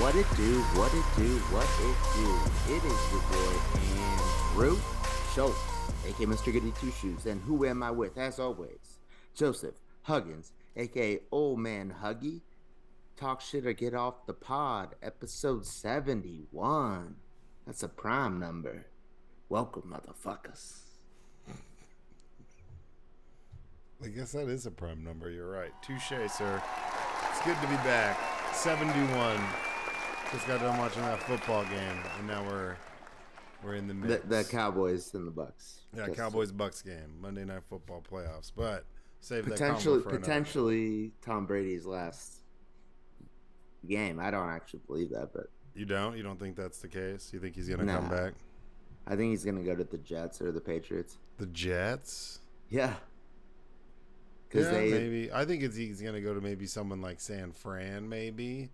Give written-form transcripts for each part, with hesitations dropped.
What it do, what it do, what it do. It is your boy Andrew Schultz, aka Mr. Goody Two Shoes. And who am I with? As always, Joseph Huggins, aka Old Man Huggie. Talk shit or get off the pod, episode 71. That's a prime number. Welcome, motherfuckers. I guess that is a prime number. You're right. Touche, sir. It's good to be back. 71. Just got done watching that football game, and now we're in the mix. The Cowboys and the Bucks. Yeah, Cowboys-Bucks game, Monday Night Football playoffs. But save that combo for potentially Tom Brady's last game. I don't actually believe that, but you don't? You don't think that's the case? You think he's gonna come back? I think he's gonna go to the Jets or the Patriots. The Jets? Yeah. Maybe. I think he's gonna go to maybe someone like San Fran, maybe.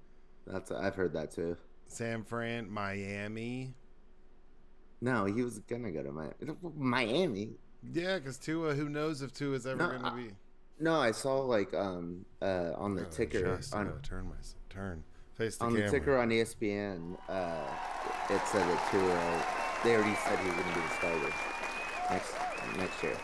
I've heard that too. San Fran, Miami. No, he was gonna go to Miami. Yeah, because Tua. Who knows if Tua is ever gonna be? No, I saw like on the ticker turn face the on camera. The ticker on ESPN. It said that Tua. They already said he was gonna be the starter next year.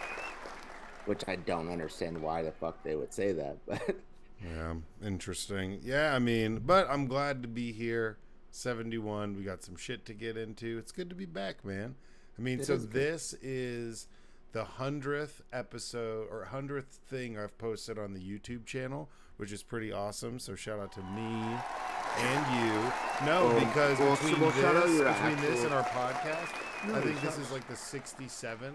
Which I don't understand why the fuck they would say that, but yeah, interesting. Yeah, I mean, but I'm glad to be here. 71. We got some shit to get into. It's good to be back, man. I mean, this is the 100th episode or 100th thing I've posted on the YouTube channel, which is pretty awesome. So shout out to me and you. Because between this and our podcast, I think this is like the 67th.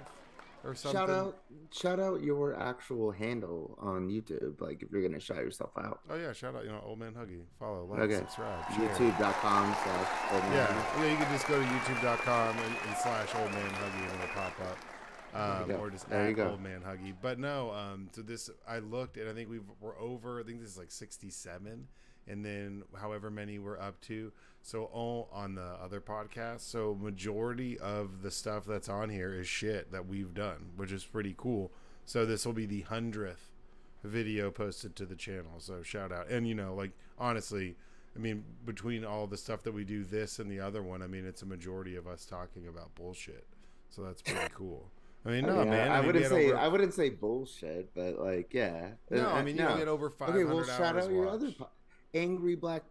Or something. Shout out your actual handle on YouTube, like if you're gonna shout yourself out. Oh yeah, shout out, Old Man Huggie. Follow, like, subscribe, YouTube.com/oldmanhuggie. Yeah, you can just go to youtube.com and slash Old Man Huggie and it'll pop up. Or just add Old Man Huggie. But no, so this I looked and I think we're over. I think this is like 67, and then however many we're up to. So all on the other podcast. So majority of the stuff that's on here is shit that we've done, which is pretty cool. So this will be the 100th video posted to the channel. So shout out. And like honestly, I mean, between all the stuff that we do, this and the other one, I mean, it's a majority of us talking about bullshit. So that's pretty cool. I mean, man. I wouldn't say bullshit, but like, yeah. No, I mean, you get over 500 hours. Okay, well, shout out your other Angry Black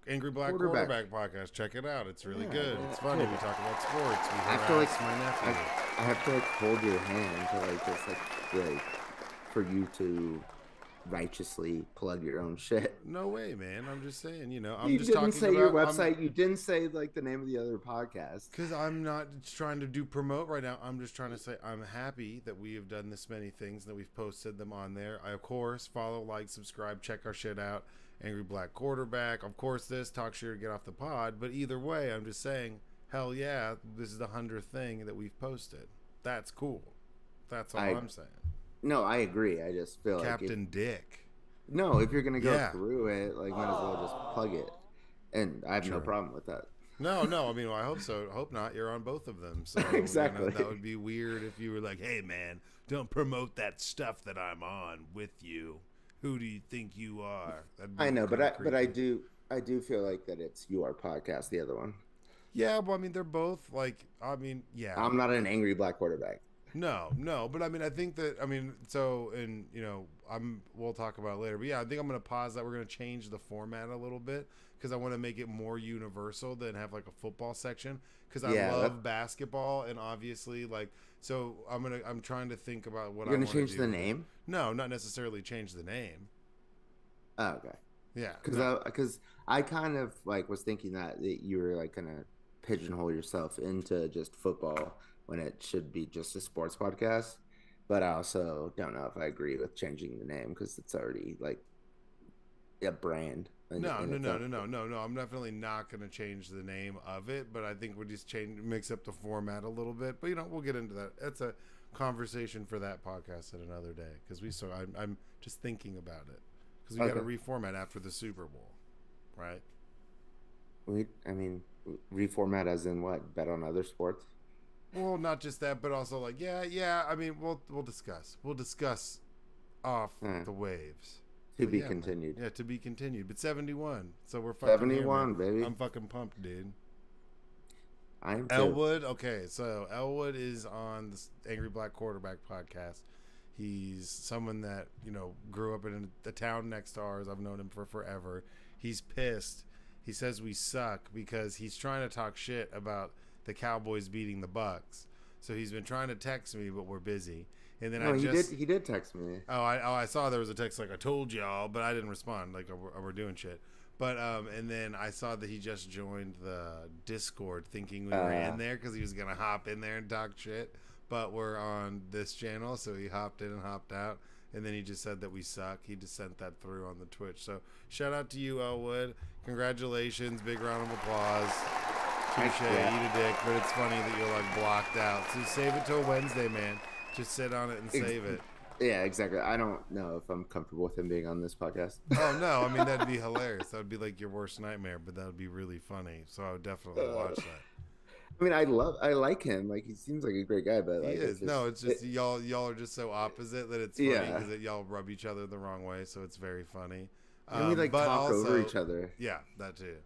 Quarterback podcast. Check it out. It's really good. It's funny. We talk about sports. I have to hold your hand to for you to righteously plug your own shit. No way, man. I'm just saying, you didn't say your website. You didn't say like the name of the other podcast. Because I'm not trying to promote right now. I'm just trying to say I'm happy that we have done this many things, that we've posted them on there. I, of course, follow, like, subscribe, check our shit out. Angry Black Quarterback. Of course, this talk shit or get off the pod. But either way, I'm just saying, hell yeah, this is the 100th thing that we've posted. That's cool. That's all I'm saying. No, I agree. I just feel Captain Dick. No, if you're gonna go through it, like, might as well just plug it. And I have no problem with that. No. I mean, I hope so. I hope not. You're on both of them. So exactly. That would be weird if you were like, "Hey, man, don't promote that stuff that I'm on with you. Who do you think you are?" I know, but I do feel like that it's your podcast, the other one. Yeah, well, I mean, they're both like. I mean, yeah. I'm not an Angry Black Quarterback. No, but I mean, I think that, so, and, we'll talk about it later, but yeah, I think I'm going to pause that. We're going to change the format a little bit because I want to make it more universal than have like a football section because I love basketball and obviously so I'm trying to think about what You're going to change the name? No, not necessarily change the name. Oh, okay. Yeah. Because I kind of was thinking that you were like going to pigeonhole yourself into just football when it should be just a sports podcast. But I also don't know if I agree with changing the name because it's already like a brand. No. I'm definitely not going to change the name of it, but I think we'll just mix up the format a little bit. But we'll get into that. That's a conversation for that podcast at another day because I'm just thinking about it because we got to reformat after the Super Bowl, right? Reformat as in what? Bet on other sports? Well, not just that, but also I mean, we'll discuss. We'll discuss off the waves. To But be yeah, man. continued. Yeah, to be continued. But 71. So we're fucking 71, here, man. baby. I'm fucking pumped, dude. I am too. Elwood. Okay, so Elwood is on the Angry Black Quarterback podcast. He's someone that, grew up in the town next to ours. I've known him for forever. He's pissed. He says we suck because he's trying to talk shit about the Cowboys beating the Bucks. So he's been trying to text me, but we're busy. And then he did text me. I saw there was a text like I told y'all, but I didn't respond. Like we're doing shit. But and then I saw that he just joined the Discord, thinking we were in there because he was gonna hop in there and talk shit. But we're on this channel, so he hopped in and hopped out, and then he just said that we suck. He just sent that through on the Twitch. So shout out to you, Elwood. Congratulations, big round of applause. Touche, eat a dick. But it's funny that you're like blocked out. So save it till Wednesday, man. Just sit on it and save it. Yeah, exactly. I don't know if I'm comfortable with him being on this podcast. Oh no, I mean that'd be hilarious. That would be like your worst nightmare, but that would be really funny. So I would definitely watch that. I mean, I like him. Like, he seems like a great guy, but like, he is. It's just y'all are just so opposite that it's funny because y'all rub each other the wrong way. So it's very funny. And we talk also, over each other. Yeah, that too.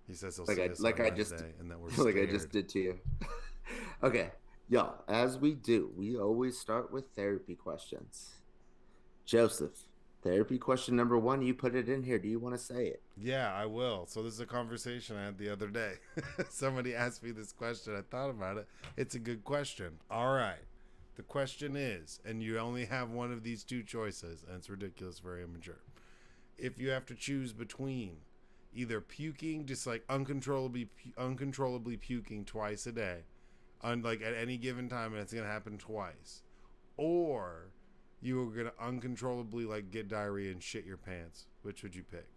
He says he'll see us on Wednesday, and that we're scared. Like I just did to you. Okay, y'all. As we do, we always start with therapy questions. Joseph, therapy question number 1. You put it in here. Do you want to say it? Yeah, I will. So this is a conversation I had the other day. Somebody asked me this question. I thought about it. It's a good question. All right. The question is, and you only have one of these two choices, and it's ridiculous, very immature. If you have to choose between either puking, just like uncontrollably puking twice a day, like at any given time, and it's gonna happen twice, or you are gonna uncontrollably like get diarrhea and shit your pants, which would you pick?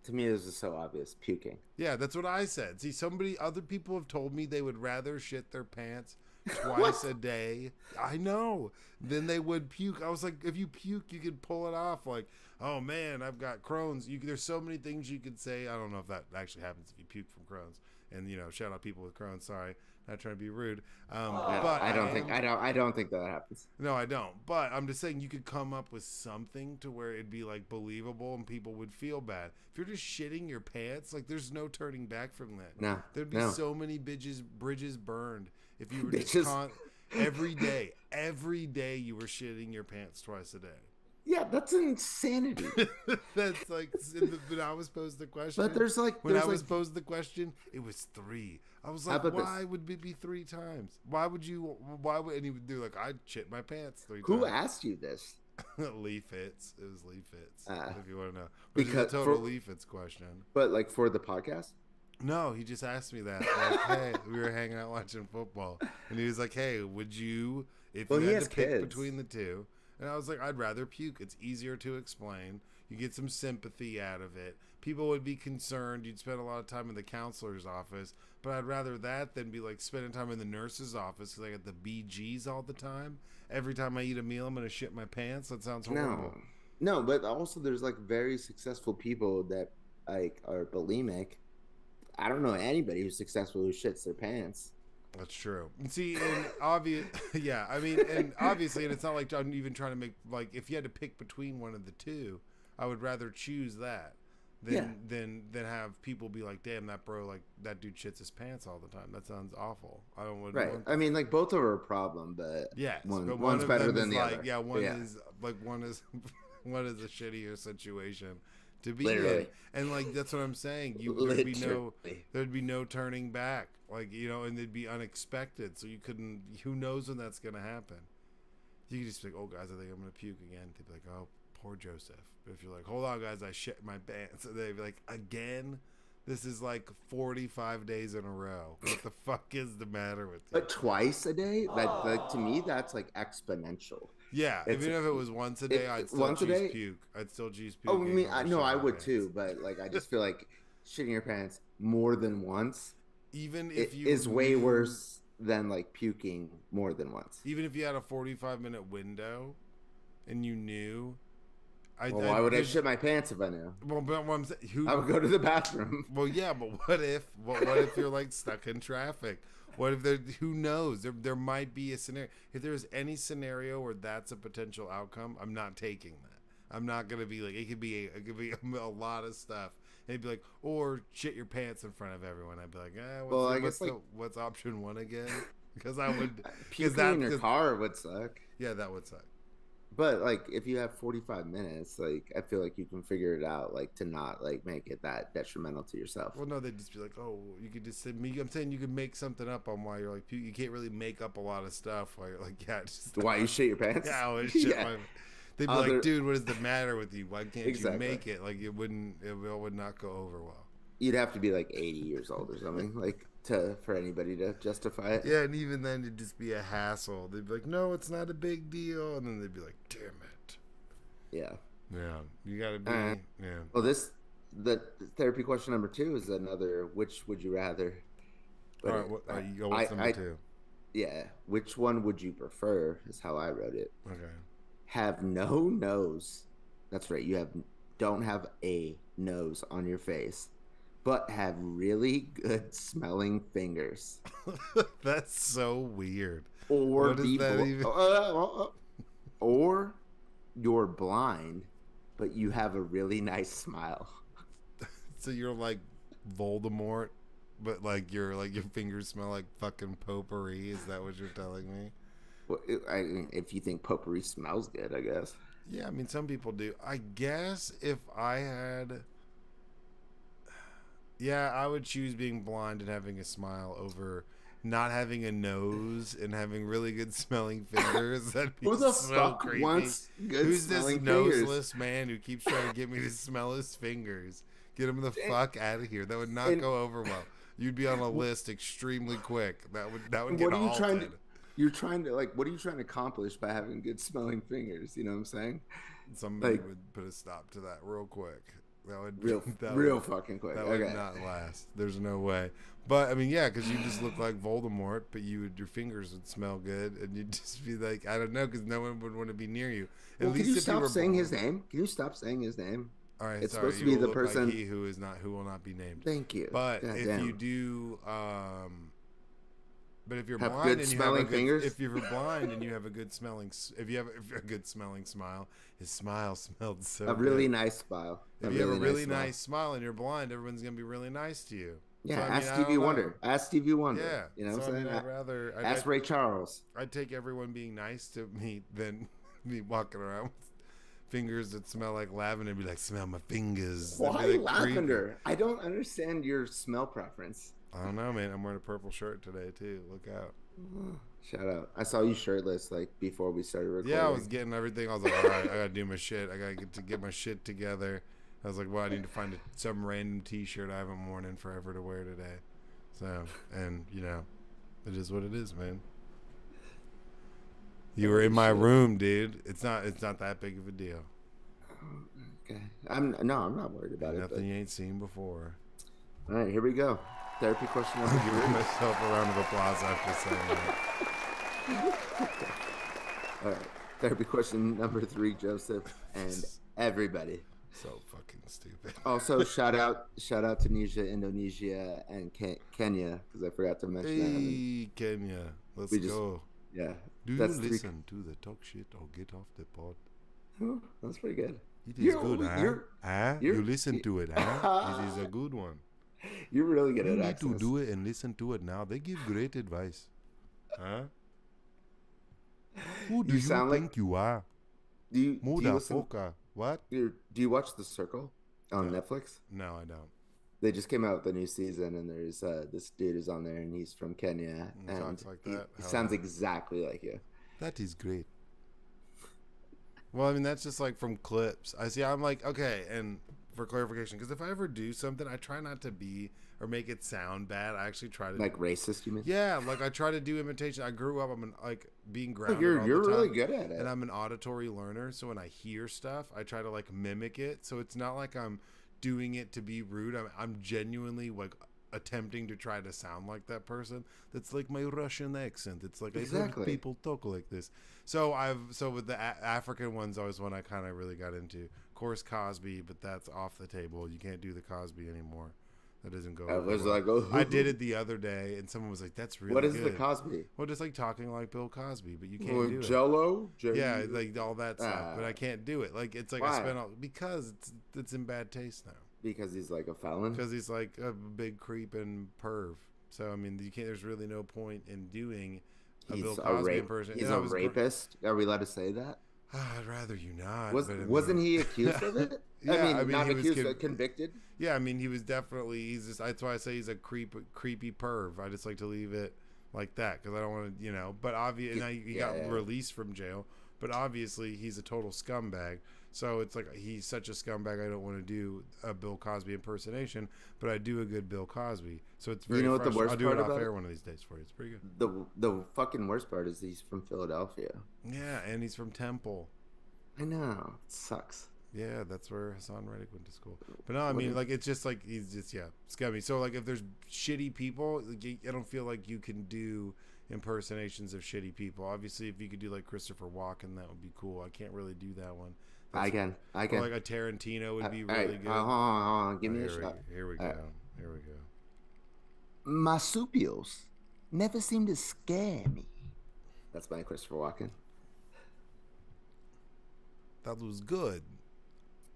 To me, this is so obvious. Puking. Yeah, that's what I said. See, other people have told me they would rather shit their pants twice a day. I know. Then they would puke. I was like, if you puke, you could pull it off. Like, oh man, I've got Crohn's. There's so many things you could say. I don't know if that actually happens if you puke from Crohn's. And shout out people with Crohn's. Sorry, not trying to be rude. But I don't think that happens. No, I don't. But I'm just saying you could come up with something to where it'd be like believable and people would feel bad. If you're just shitting your pants, like there's no turning back from that. No, there'd be so many bridges burned if you were just every day you were shitting your pants twice a day. Yeah, that's insanity. That's like when I was posed the question. But when I was posed the question, it was 3. I was like, why would it be 3 times? Why would? And he would do like, I'd shit my pants 3 times. Who asked you this? Lee Fitz. It was Lee Fitz. If you want to know, because it's a total Lee Fitz question. But like for the podcast. No, he just asked me that. Like, hey, we were hanging out watching football, and he was like, "Hey, would you, if you had to pick between the two?" And I was like, I'd rather puke. It's easier to explain. You get some sympathy out of it. People would be concerned. You'd spend a lot of time in the counselor's office. But I'd rather that than be like spending time in the nurse's office because I got the BGs all the time. Every time I eat a meal, I'm going to shit my pants. That sounds horrible. No, but also there's like very successful people that like are bulimic. I don't know anybody who's successful who shits their pants. That's true. See, and yeah, I mean, and obviously, and it's not like I'm even trying to make, like, if you had to pick between one of the two, I would rather choose that than have people be like, damn, that bro, like, that dude shits his pants all the time. That sounds awful. I don't want Right. I mean, like, both are a problem, but yes, one's better than the other. Yeah, one is a shittier situation to be Literally. in, and like that's what I'm saying. There'd be no turning back, like and it'd be unexpected. So you couldn't. Who knows when that's gonna happen? You could just be like, oh guys, I think I'm gonna puke again. They'd be like, oh poor Joseph. But if you're like, hold on guys, I shit my pants, and they'd be like, again. This is like 45 days in a row. What the fuck is the matter with you? But twice a day, like to me, that's like exponential. Yeah, even if it was once a day, I'd still choose puke. I'd still choose puke. Oh, I would too. But like, I just feel like shitting your pants more than once, even if you is way worse than like puking more than once. Even if you had a 45-minute window, and you knew. Why would I shit my pants if I knew? Well, but what I'm saying, I would go to the bathroom. Well, yeah, but what if you're like stuck in traffic? What if who knows? There might be a scenario. If there's any scenario where that's a potential outcome, I'm not taking that. I'm not gonna be like it could be a lot of stuff. And he'd be like, or shit your pants in front of everyone. I'd be like, what's option one again? Because I would puking in your car would suck. Yeah, that would suck. But like if you have 45 minutes, like I feel like you can figure it out, like to not like make it that detrimental to yourself. Well, no, they'd just be like, oh, you could just send me. I'm saying you could make something up on why you're like you can't really make up a lot of stuff while you're like, yeah, just why you shit your pants. Yeah, I would shit my. They'd be like, dude, what is the matter with you? Why can't you make it? Like it would not go over well. You'd have to be like 80 years old or something, like for anybody to justify it. Yeah, and even then it'd just be a hassle. They'd be like, no, it's not a big deal, and then they'd be like, damn it. Yeah. Yeah, you gotta be. Yeah. Well, the therapy question number 2 is another. Which would you rather? But all right, you go with number 2. Yeah. Which one would you prefer? Is how I wrote it. Okay. Have no nose. That's right. Don't have a nose on your face, but have really good smelling fingers. That's so weird. Or or you're blind, but you have a really nice smile. So you're like Voldemort, but like your fingers smell like fucking potpourri. Is that what you're telling me? Well, if you think potpourri smells good, I guess. Yeah, I mean, some people do. I guess if I had... Yeah, I would choose being blind and having a smile over not having a nose and having really good smelling fingers. That'd be Who the so fuck creepy. wants good Who's smelling this fingers? noseless man who keeps trying to get me to smell his fingers? Get him the fuck out of here. That would not go over well. You'd be on a list extremely quick. That would get halted. You're trying to what are you trying to accomplish by having good smelling fingers? You know what I'm saying? Somebody would put a stop to that real quick. That would real fucking quick. That would not last. There's no way. But I mean, yeah, because you just look like Voldemort, but your fingers would smell good, and you'd just be like, I don't know, because no one would want to be near you. At least can you stop saying his name? Can you stop saying his name? All right, it's sorry, supposed to be the person like he who will not be named. Thank you. But if you do, but if you're have blind good and you smelling have fingers, if you're blind and you have a good smelling, if you have a good smelling smile, his smile smelled so good. Really nice smile. If you have a really nice smile and you're blind, everyone's gonna be really nice to you. Yeah, so, ask Stevie Wonder. Ask Stevie Wonder. Yeah, you know what I'm saying? I'd rather ask Ray Charles. I'd take everyone being nice to me than me walking around with fingers that smell like lavender and be like, smell my fingers. Why lavender? Creepy. I don't understand your smell preference. I don't know, man. I'm wearing a purple shirt today too. Look out. Shout out. I saw you shirtless before we started recording. Yeah, I was getting everything. I was like, all right, I gotta do my shit. I gotta get my shit together. I was like, well, I need to find some random t-shirt I haven't worn in forever to wear today. So, and it is what it is, man. You were in my room, dude. It's not that big of a deal. Okay. I'm not worried about it. Nothing you ain't seen before. All right, here we go. Therapy question number 3. Give myself a round of applause after saying that. All right. Therapy question number 3, Joseph, and everybody. So fucking stupid. Also, shout out Tunisia, Indonesia, and Kenya, because I forgot to mention that. Hey, Kenya. Let's go. Yeah. Do you listen to the talk shit or get off the pod? Oh, that's pretty good. It is good, huh? You listen to it, huh? It is a good one. You're really good at accents. You need to do it and listen to it now. They give great advice. Huh? Who do you think you are? Do you listen? What? Do you watch The Circle on Netflix? No, I don't. They just came out with a new season, and there's this dude who's on there, and he's from Kenya, and talks like that. He sounds exactly like you. That is great. Well, I mean, that's just like from clips. I'm like, okay, and for clarification, because if I ever do something, I try not to be or make it sound bad. I actually try to racist. You mean? Yeah, like I try to do imitation. I grew up. I'm being grounded. You're really good at it, and I'm an auditory learner. So when I hear stuff, I try to mimic it. So it's not like I'm doing it to be rude. I'm genuinely attempting to try to sound like that person. That's like my Russian accent. It's like exactly. I heard people talk like this. So with the African ones, always one I kind of really got into. Of course, Cosby, but that's off the table. You can't do the Cosby anymore. That doesn't go I over was well. like, oh, I did it the other day, and someone was like, "That's really what is good." the Cosby? Well, just like talking like Bill Cosby, but you can't do it. Jello, Yeah, like all that stuff, but I can't do it. Like it's like why? I spent all because it's in bad taste now. Because he's like a felon. Because he's like a big creep and perv. So I mean, you can't. There's really no point in doing a Bill Cosby impersonation. He's a rapist. Are we allowed to say that? I'd rather you not. Wasn't he accused of it? Yeah, I mean not accused, but convicted. Yeah, I mean he was definitely. He's just. That's why I say he's a creepy perv. I just like to leave it like that because I don't want to, But obviously, now he got released from jail. But obviously, he's a total scumbag. So it's like he's such a scumbag. I don't want to do a Bill Cosby impersonation, but I do a good Bill Cosby. So it's very. What the worst I'll do it off air one of these days for you. It's pretty good. The fucking worst part is he's from Philadelphia. Yeah, and he's from Temple. I know, it sucks. Yeah, that's where Hassan Reddick went to school. But no, I mean, like it's just like he's just scummy. So like if there's shitty people, like, I don't feel like you can do impersonations of shitty people. Obviously, if you could do like Christopher Walken, that would be cool. I can't really do that one. I can. Like a Tarantino would be really good. Hold on. Give me a shot. Here we go. Here we go. Marsupials never seem to scare me. That's my Christopher Walken. That was good.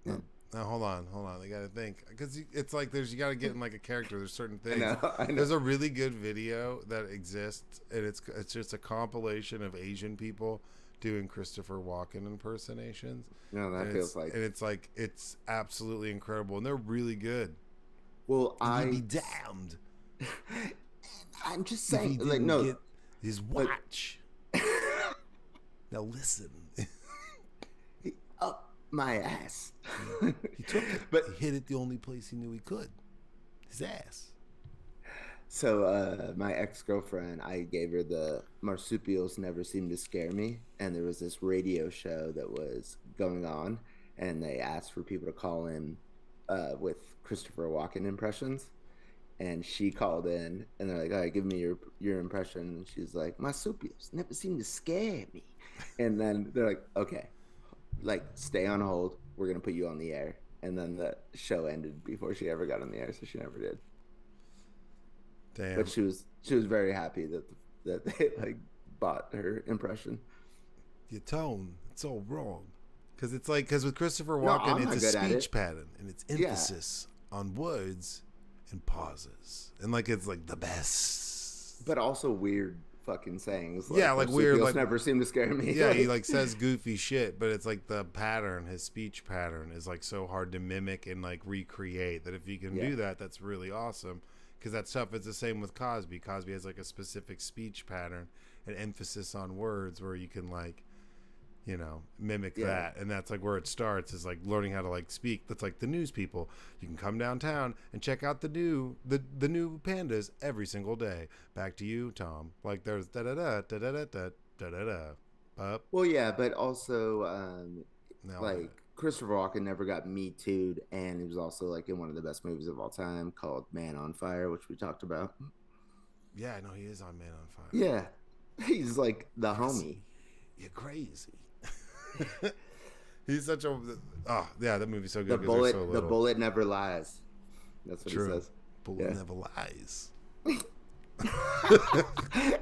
Yeah. Now hold on. I gotta think because it's like you gotta get in like a character. There's certain things. I know. There's a really good video that exists, and it's just a compilation of Asian people doing Christopher Walken impersonations. No, that feels like, and it's absolutely incredible, and they're really good. Well, I'd be damned. I'm just saying, like, no, get his watch. Now listen. Up my ass. He took it, but he hit it the only place he knew he could. His ass. So my ex-girlfriend, I gave her the marsupials never seem to scare me, and there was this radio show that was going on, and they asked for people to call in with Christopher Walken impressions, and she called in, and they're like, all right, give me your impression, and she's like, marsupials never seem to scare me, and then they're like, okay, like, stay on hold, we're gonna put you on the air, and then the show ended before she ever got on the air, so she never did. Damn. But she was very happy that they like bought her impression. Your tone, it's all wrong. Because with Christopher Walken, it's a speech pattern and it's emphasis on words and pauses, and like it's like the best. But also weird fucking sayings. Like weird. Like never seem to scare me. Yeah, he like says goofy shit, but it's like the pattern, his speech pattern, is like so hard to mimic and like recreate that if you can do that, that's really awesome. Because that stuff is the same with Cosby. Cosby has like a specific speech pattern and emphasis on words where you can like, mimic that. And that's like where it starts, is like learning how to like speak. That's like the news people. You can come downtown and check out the new pandas every single day. Back to you, Tom. Like there's da da da da da da da da da da. Well, yeah, but also like Christopher Walken never got Me Too'd, and he was also like in one of the best movies of all time called Man on Fire, which we talked about. Yeah, I know he is on Man on Fire. Yeah, he's like the homie. You're crazy. He's such a that movie's so good. The bullet never lies. That's what he says. Bullet never lies.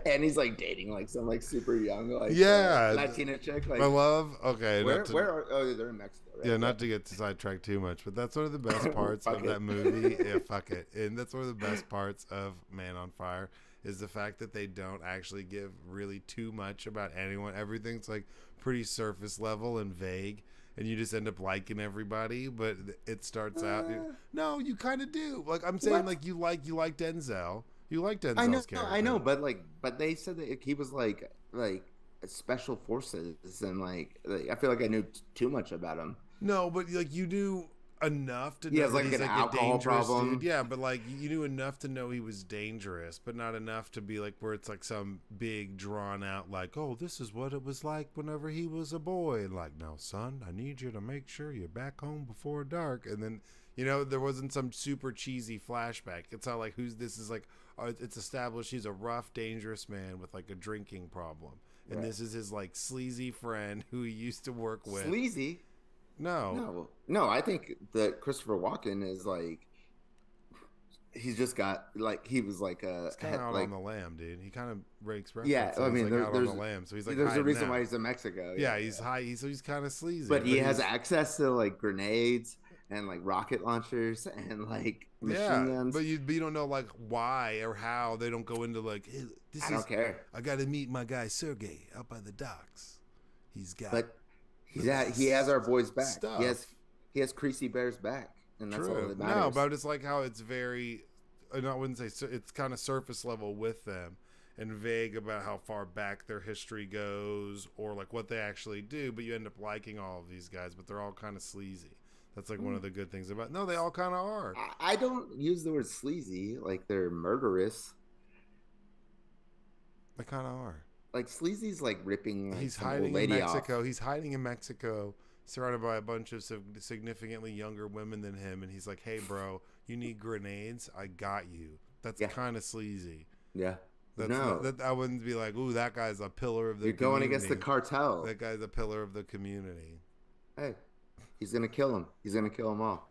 And he's like dating like some like super young Latina chick. Like, I love. Okay, where are they're in Mexico, right? Yeah, not to get sidetracked too much, but that's one of the best parts of that movie. Yeah, fuck it. And that's one of the best parts of Man on Fire is the fact that they don't actually give really too much about anyone. Everything's like pretty surface level and vague, and you just end up liking everybody. But it starts out. No, you kind of do. Like I'm saying, like you like Denzel. You like Denzel's character. I know, but they said that he was like special forces, and like I feel like I knew too much about him. No, but like you knew enough to know he has like he's an like alcohol a dangerous problem. Dude. Yeah, but like you knew enough to know he was dangerous, but not enough to be like where it's like some big drawn out like, oh, this is what it was like whenever he was a boy, and like, no, son, I need you to make sure you're back home before dark, and then. There wasn't some super cheesy flashback. It's not like this is like, it's established he's a rough, dangerous man with like a drinking problem. And this is his like sleazy friend who he used to work with. Sleazy? No, I think that Christopher Walken is like he's just got like he was like He's kind of out on the lam, dude. He kind of breaks yeah. references. I He's mean, like out on the lam, so he's like there's a hiding reason why out. he's in Mexico. Yeah, Yeah, he's yeah. high. So he's kind of sleazy, But he but has he's access to like grenades and like rocket launchers and like machine yeah. guns. But you don't know like why or how they don't go into like hey, this I is don't care. I got to meet my guy Sergey out by the docks. He's got But the he has best our boys back. stuff. He has Creasy Bear's back, and that's all True. that No, matters. but it's like how it's very, and I wouldn't say it's kind of surface level with them and vague about how far back their history goes or like what they actually do. But you end up liking all of these guys, but they're all kind of sleazy. That's like one of the good things about. No, they all kind of are. I don't use the word sleazy like they're murderous. They kind of are. Like sleazy's like ripping like He's some old hiding in lady off. Mexico. He's hiding in Mexico, surrounded by a bunch of significantly younger women than him, and he's like, "Hey, bro, you need grenades? I got you." That's Yeah, kind of sleazy. yeah. That's No, that I wouldn't be like, "Ooh, that guy's a pillar of the you're going against the community." cartel. That guy's a pillar of the community. Hey, he's gonna kill him. He's gonna kill them all.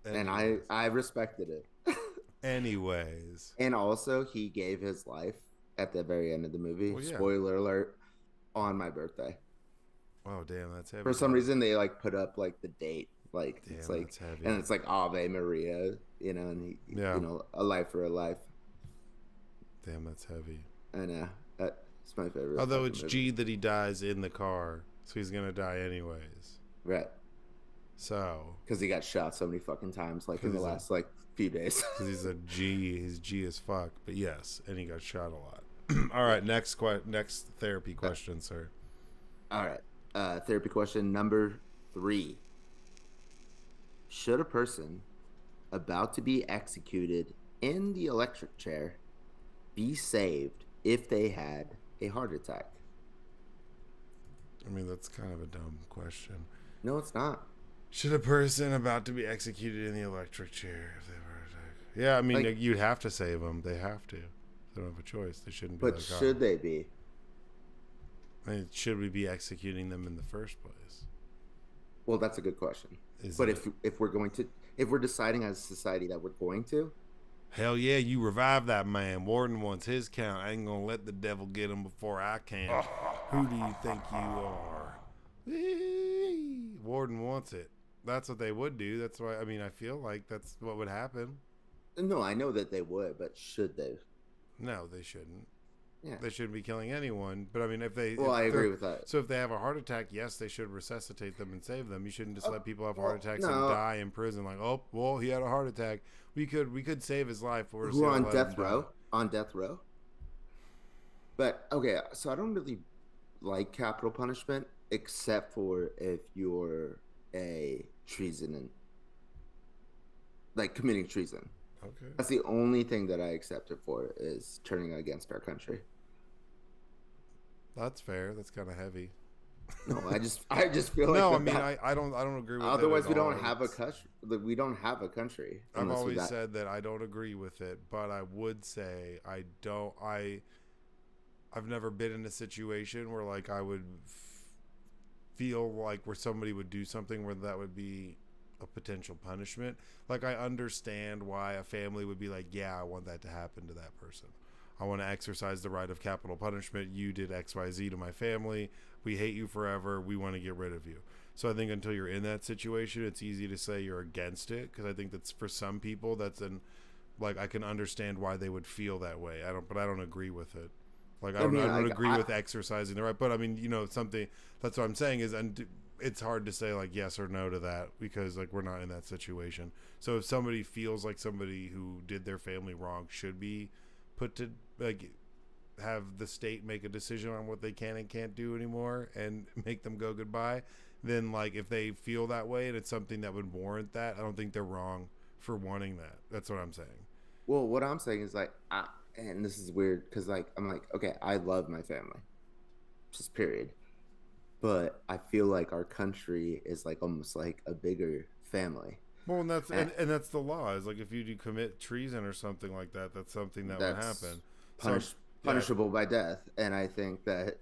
And Anyways. I respected it. Anyways. And also, he gave his life at the very end of the movie. Well, yeah. Spoiler alert! On my birthday. Oh damn, that's heavy. For some reason, they like put up like the date, like Damn, it's like, that's heavy. and it's like Ave Maria, you know, and he, Yeah. you know, a life for a life. Damn, that's heavy. I know that's my favorite. Although it's movie. G that he dies in the car, so he's gonna die anyways. Right? So Because he got shot so many fucking times, like in the last like few days. because he's a G, he's G as fuck. But yes, and he got shot a lot. All right, next therapy question, sir. All right. Therapy question number 3. Should a person about to be executed in the electric chair be saved if they had a heart attack? I mean, that's kind of a dumb question. No, it's not. Should a person about to be executed in the electric chair if they have a heart attack? Yeah, I mean, Like, you'd have to save them. They have to. They don't have a choice. They shouldn't be. but like, should they be? I mean, should we be executing them in the first place? Well, that's a good question. Is But it? if we're going to, if we're deciding as a society that we're going to, Hell yeah, you revive that man. Warden wants his count. I ain't gonna let the devil get him before I can. Who do you think you are? Warden wants it. That's what they would do. That's why, I mean, I feel like that's what would happen. no, I know that they would, but should they? No, they shouldn't. Yeah. They shouldn't be killing anyone. But I mean, if they. Well, if I agree with that. So if they have a heart attack, yes, they should resuscitate them and save them. You shouldn't just let people have well, heart attacks no. and die in prison. Like, oh, well, he had a heart attack. We could save his life. But we're Who still are on let him death die. row? On death row. But okay, so I don't really like capital punishment except for if you're a treason and like committing treason. Okay. That's the only thing that I accept it for is turning against our country. That's fair. That's kind of heavy. No, I just feel like No, I mean, I don't agree with that. otherwise at we all. don't have a country. We don't have a country. I've unless we always got- said that I don't agree with it, but I would say I've never been in a situation where like I would feel like where somebody would do something where that would be a potential punishment. Like I understand why a family would be like, yeah, I want that to happen to that person. I want to exercise the right of capital punishment. You did XYZ to my family. We hate you forever. We want to get rid of you. So I think until you're in that situation, it's easy to say you're against it because I think that's for some people that's an like I can understand why they would feel that way. I don't agree with it. Like I don't agree with exercising the right. But I mean, you know, something that's what I'm saying is, and it's hard to say like yes or no to that because like we're not in that situation. So if somebody feels like somebody who did their family wrong should be put to like have the state make a decision on what they can and can't do anymore and make them go goodbye, then like if they feel that way and it's something that would warrant that, I don't think they're wrong for wanting that. That's what I'm saying. Well, what I'm saying is like, and this is weird because like I'm like, okay, I love my family, just period. But I feel like our country is like almost like a bigger family. Well, and that's and that's the law. Is like if you do commit treason or something like that, that's something that would happen. Punishable by death. And I think that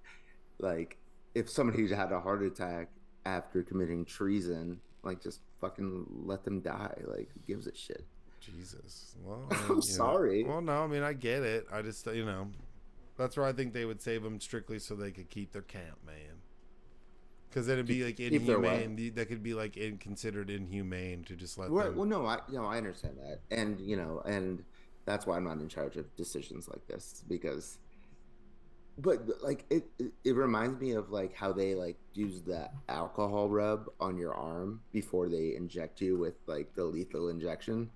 like if somebody had a heart attack after committing treason, like just fucking let them die. Like who gives a shit? Jesus. Well, I'm sorry. Well, no, I mean, I get it. I just, that's where I think they would save them strictly so they could keep their camp, man. Because then it'd be like inhumane. That could be like considered inhumane to just let them. Well, no, I understand that, and and that's why I'm not in charge of decisions like this because, but like it reminds me of like how they like use the alcohol rub on your arm before they inject you with like the lethal injection.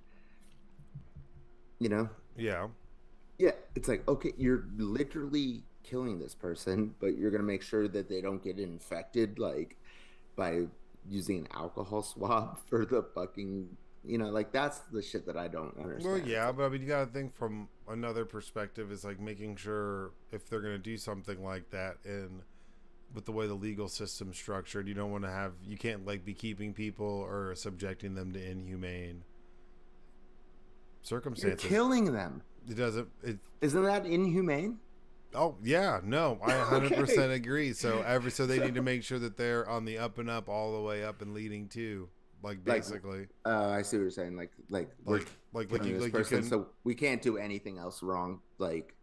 Yeah. Yeah, it's like, okay, you're literally killing this person, but you're gonna make sure that they don't get infected, like by using an alcohol swab for the fucking, like that's the shit that I don't understand. Well, yeah, but I mean, you gotta think from another perspective is like making sure if they're gonna do something like that, and with the way the legal system's structured, you don't want to have, you can't like be keeping people or subjecting them to inhumane circumstances. You're killing them. Isn't that inhumane? Oh yeah, no, I 100% agree. So they need to make sure that they're on the up and up, all the way up and leading to, like basically. I see what you're saying. Like this person, so we can't do anything else wrong. Like,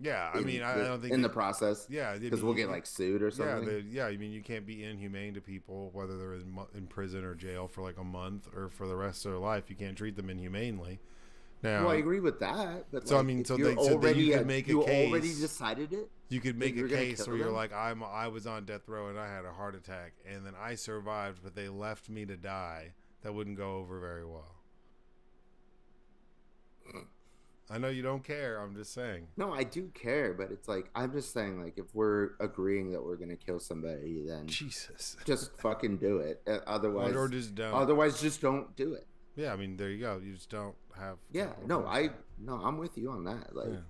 yeah, I mean, I don't think in the process. Yeah, because we'll get like sued or something. Yeah, I mean, you can't be inhumane to people whether they're in prison or jail for like a month or for the rest of their life. You can't treat them inhumanely. Now, well, I agree with that, but so like, I mean, so you could make a case. You already decided it. You could make a case where you're like, I was on death row and I had a heart attack, and then I survived, but they left me to die. That wouldn't go over very well. I know you don't care. I'm just saying. No, I do care, but it's like I'm just saying, like if we're agreeing that we're gonna kill somebody, then Jesus, just fucking do it. Otherwise, or just don't. Otherwise, just don't do it. Yeah, I mean, there you go. You just don't have. Yeah, no, I'm with you on that. Like,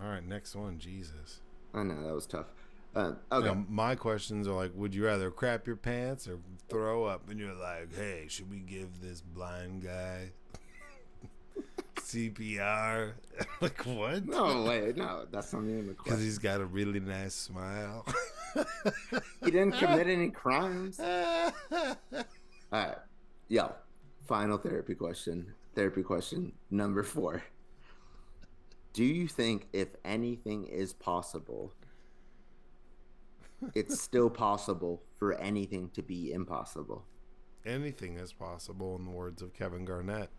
all right, next one, Jesus. I know that was tough. Okay. Now, my questions are like, would you rather crap your pants or throw up? And you're like, hey, should we give this blind guy CPR? Like, what? No, wait, no, that's not even the question. Because he's got a really nice smile. He didn't commit any crimes. All right, yo. Final therapy question. Therapy question number 4. Do you think if anything is possible, it's still possible for anything to be impossible? Anything is possible, in the words of Kevin Garnett.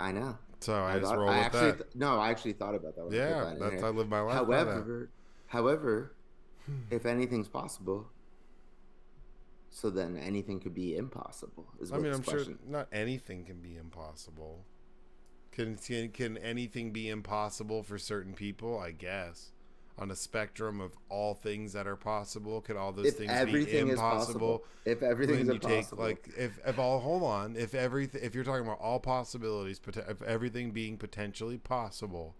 I know. So I just roll with that. I actually thought about that. Yeah, I live my life. However, if anything's possible, so then anything could be impossible. I'm sure not anything can be impossible. Can anything be impossible for certain people? I guess. On a spectrum of all things that are possible, could all those things be impossible? If everything is impossible, if you're talking about all possibilities, if everything being potentially possible,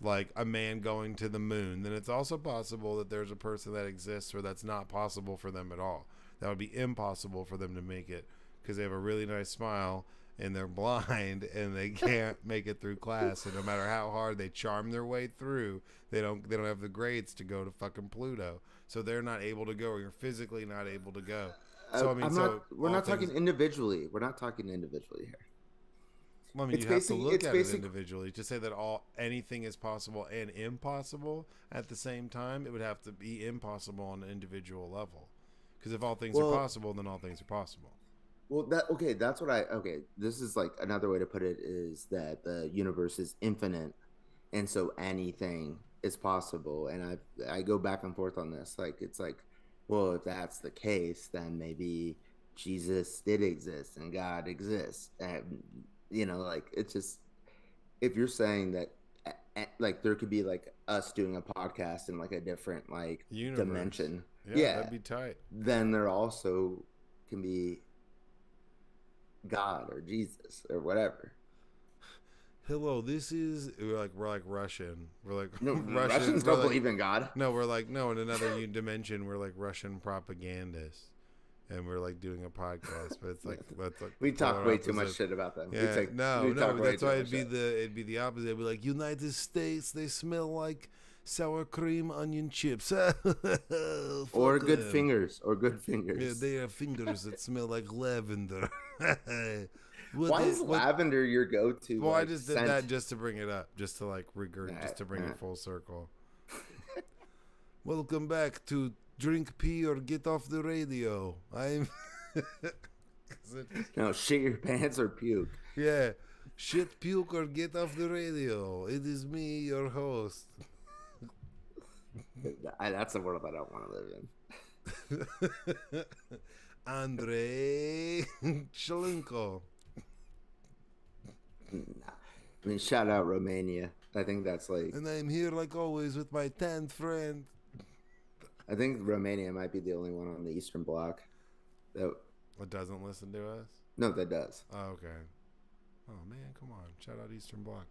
like a man going to the moon, then it's also possible that there's a person that exists or that's not possible for them at all. That would be impossible for them to make it because they have a really nice smile and they're blind and they can't make it through class. And no matter how hard they charm their way through, they don't have the grades to go to fucking Pluto. So they're not able to go, or you're physically not able to go. So I mean, we're not talking individually. We're not talking individually here. Well, I mean, you have to look at it individually. To say that anything is possible and impossible at the same time, it would have to be impossible on an individual level. Because if all things are possible, then all things are possible. Well, this is like another way to put it is that the universe is infinite, and so anything is possible. And I go back and forth on this. Like, it's like, well, if that's the case, then maybe Jesus did exist and God exists. And, like, it's just, if you're saying that, like, there could be like us doing a podcast in like a different like universe. Dimension. Yeah, that'd be tight. Then there also can be God or Jesus or whatever. Hello, we're like Russian. We're like no, Russians don't believe in God. No, we're like in another dimension. We're like Russian propagandists, and we're like doing a podcast. But it's like we talk way too much shit about them. Yeah, no, that's why it'd be the opposite. It'd be like United States. They smell like sour cream onion chips. or good fingers. Yeah, they have fingers that smell like lavender. Why is lavender your go-to? Well, I just did that just to bring it up, just to like just to bring it full circle. Welcome back to Drink, Pee, or Get Off the Radio. I'm... No, shit your pants or puke. Yeah. Shit, puke, or get off the radio. It is me, your host. That's a world I don't want to live in. Andrei Shalenko. I mean, shout out Romania. I think that's like... And I'm here like always with my 10th friend. I think Romania might be the only one on the Eastern Bloc that doesn't listen to us. No, that does. Oh, okay. Oh man, come on! Shout out Eastern Bloc.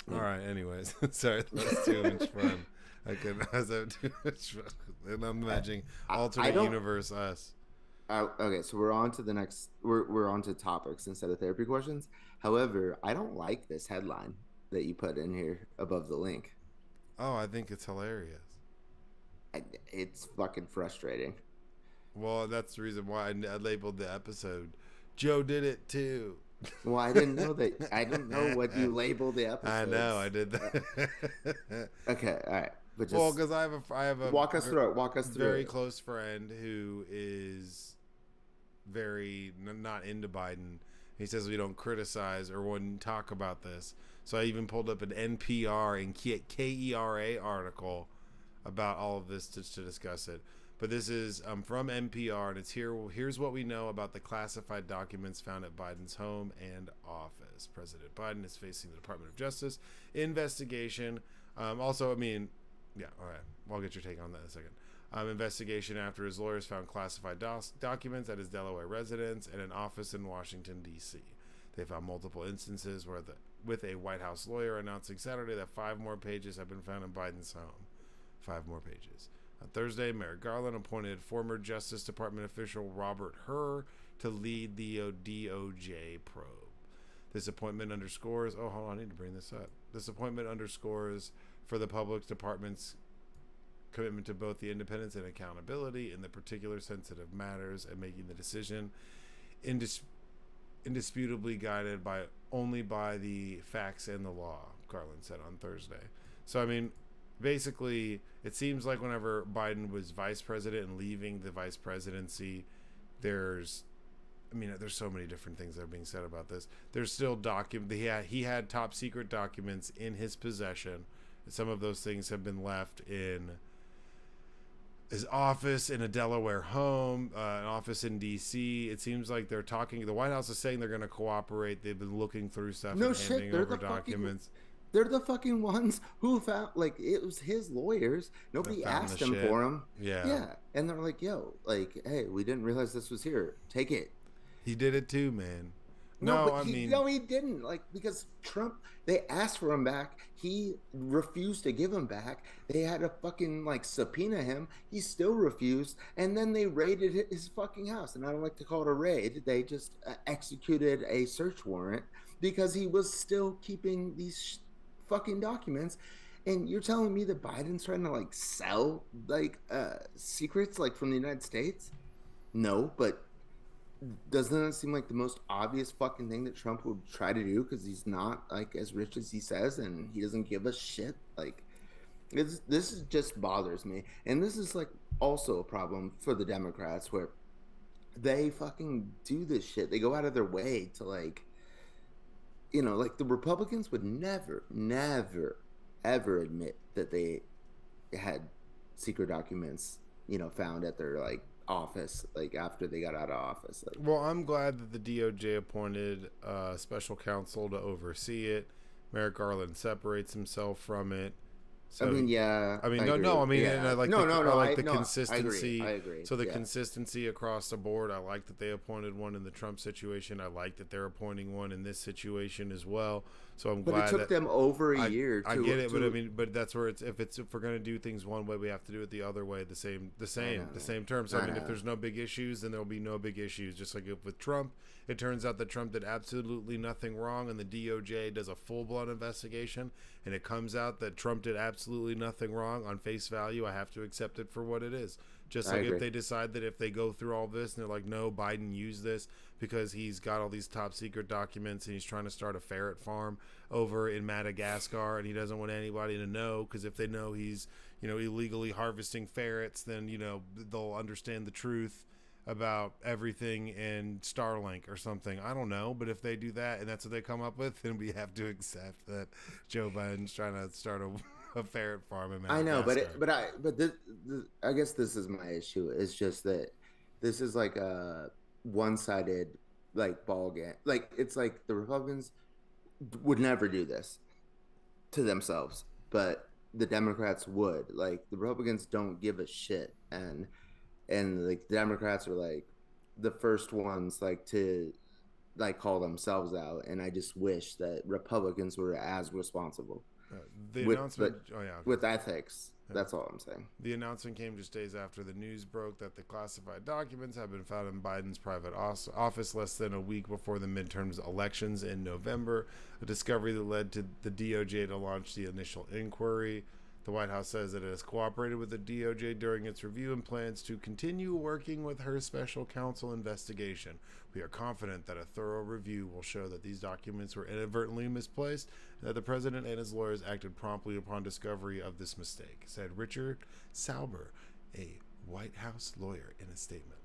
Yeah. All right. Anyways, sorry, that's too much fun. I was having too much fun, and I'm imagining alternate universe us. Okay, so we're on to the next. We're on to topics instead of therapy questions. However, I don't like this headline that you put in here above the link. Oh, I think it's hilarious. It's fucking frustrating. Well, that's the reason why I labeled the episode "Joe Did It Too." Well, I didn't know that. I didn't know what you labeled the episode. I know, I did that. Okay, all right. But just, well, because I have a walk us through it. Very close friend who is very not into Biden. He says we don't criticize or wouldn't talk about this. So I even pulled up an NPR and KERA article about all of this to discuss it. But this is from NPR, and it's here. Here's what we know about the classified documents found at Biden's home and office. President Biden is facing the Department of Justice investigation. Also, I mean, yeah, all right. Well, I'll get your take on that in a second. Investigation after his lawyers found classified documents at his Delaware residence and an office in Washington, D.C. They found multiple instances with a White House lawyer announcing Saturday that 5 more pages have been found in Biden's home. 5 more pages. On Thursday, Merrick Garland appointed former Justice Department official Robert Hur to lead the DOJ probe. This appointment underscores... Oh, hold on, I need to bring this up. This appointment underscores for the public department's commitment to both the independence and accountability in the particular sensitive matters and making the decision indisputably guided only by the facts and the law, Garland said on Thursday. So, I mean... Basically, it seems like whenever Biden was vice president and leaving the vice presidency, there's so many different things that are being said about this. There's still he had top secret documents in his possession. Some of those things have been left in his office in a Delaware home, an office in D.C. It seems like they're talking. The White House is saying they're going to cooperate. They've been looking through stuff and handing over documents. They're the fucking ones who found, like, it was his lawyers. Nobody asked him for him. Yeah. And they're like, yo, like, hey, we didn't realize this was here. Take it. He did it too, man. No, he didn't. Like, because Trump, they asked for him back. He refused to give him back. They had to fucking, like, subpoena him. He still refused. And then they raided his fucking house. And I don't like to call it a raid. They just executed a search warrant because he was still keeping these fucking documents. And you're telling me that Biden's trying to like sell like secrets like from the United States? No, but doesn't that seem like the most obvious fucking thing that Trump would try to do, because he's not like as rich as he says and he doesn't give a shit? Like, this is just bothers me. And this is like also a problem for the Democrats, where they fucking do this shit. They go out of their way to like, you know, like the Republicans would never, ever admit that they had secret documents, you know, found at their like office, like after they got out of office. Like, well, I'm glad that the DOJ appointed a special counsel to oversee it. Merrick Garland separates himself from it. So, I mean, yeah. I mean, I like the consistency. I agree. So the consistency across the board. I like that they appointed one in the Trump situation. I like that they're appointing one in this situation as well. So I'm glad. But it took them over a year. I get it, but I mean, but that's where it's if we're gonna do things one way, we have to do it the other way. The same terms. So, I mean, if there's no big issues, then there'll be no big issues. Just like with Trump, it turns out that Trump did absolutely nothing wrong, and the DOJ does a full-blown investigation, and it comes out that Trump did absolutely nothing wrong on face value. I have to accept it for what it is. Just I like if agree. they decide that if they go through all this and they're like, no, Biden used this because he's got all these top secret documents and he's trying to start a ferret farm over in Madagascar and he doesn't want anybody to know because if they know he's, illegally harvesting ferrets, then, they'll understand the truth about everything in Starlink or something. I don't know, but if they do that and that's what they come up with, then we have to accept that Joe Biden's trying to start a ferret farm in I know, Madagascar. but this, I guess this is my issue. It's just that this is like a one-sided like ball game. Like it's like the Republicans would never do this to themselves, but the Democrats would. Like the Republicans don't give a shit, and like the Democrats are like the first ones like to like call themselves out, and I just wish that Republicans were as responsible The with announcement. like Oh yeah. Okay. with ethics. Yeah. That's all I'm saying. The announcement came just days after the news broke that the classified documents have been found in Biden's private office less than a week before the midterms elections in November, a discovery that led to the DOJ to launch the initial inquiry. The White House says that it has cooperated with the DOJ during its review and plans to continue working with her special counsel investigation. We are confident that a thorough review will show that these documents were inadvertently misplaced and that the president and his lawyers acted promptly upon discovery of this mistake, said Richard Sauber, a White House lawyer, in a statement.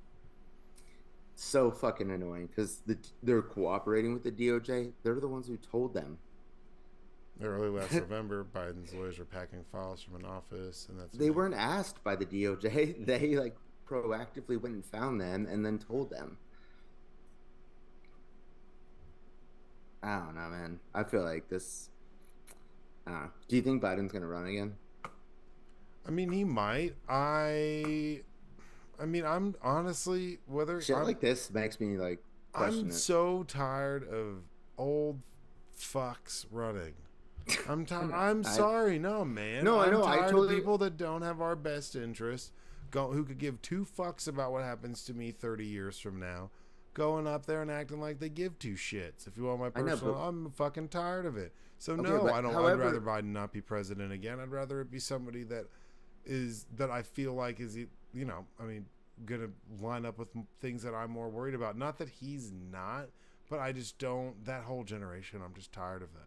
So fucking annoying because they're cooperating with the DOJ. They're the ones who told them. Early last November, Biden's lawyers were packing files from an office, and that's They weren't asked by the DOJ. They like proactively went and found them and then told them. I don't know, man. I feel like this. I don't know. Do you think Biden's gonna run again? I mean, he might. I mean, I'm honestly whether Shit like this makes me like question I'm it. so tired of old fucks running. I'm tired. I'm sorry, no man. No, I know. I'm tired I totally. of people that don't have our best interest, who could give two fucks about what happens to me 30 years from now, going up there and acting like they give two shits. If you want my personal, I'm fucking tired of it. So okay, no, I don't. However, I'd rather Biden not be president again. I'd rather it be somebody that I feel like is, I mean, gonna line up with things that I'm more worried about. Not that he's not, but I just don't. That whole generation, I'm just tired of them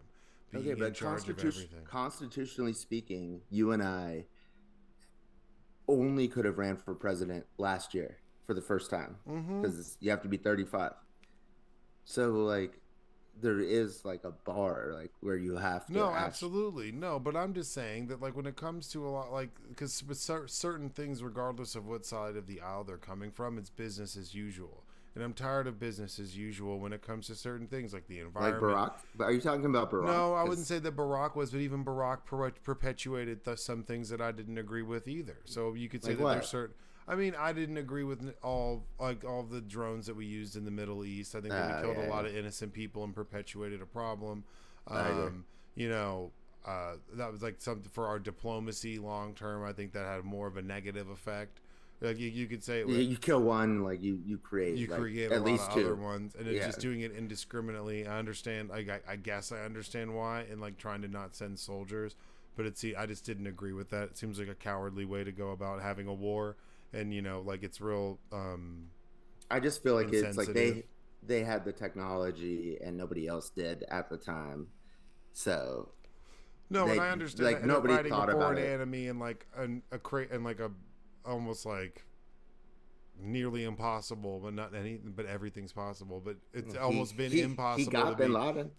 being in charge of everything. Constitutionally speaking, you and I only could have ran for president last year for the first time because you have to be 35. So like there is like a bar like where you have to absolutely no, but I'm just saying that like when it comes to a lot, like because with certain things, regardless of what side of the aisle they're coming from, it's business as usual. And I'm tired of business as usual when it comes to certain things like the environment. Like Barack? Are you talking about Barack? No, I wouldn't say that Barack was, but even Barack perpetuated some things that I didn't agree with either. So you could say like that there's certain. I mean, I didn't agree with all the drones that we used in the Middle East. I think that we killed a lot of innocent people and perpetuated a problem. That was like something for our diplomacy long term. I think that had more of a negative effect. Like you could say you kill one, like you create at least two other ones, and it's just doing it indiscriminately. I understand. I guess I understand why, and like trying to not send soldiers, but I just didn't agree with that. It seems like a cowardly way to go about having a war, and like it's real. I just feel like it's like they had the technology and nobody else did at the time, so. No, and I understand. Like nobody thought about it. Enemy and like a crate and like a. Almost like nearly impossible, but everything's possible. But it's almost been impossible. He got Bin Laden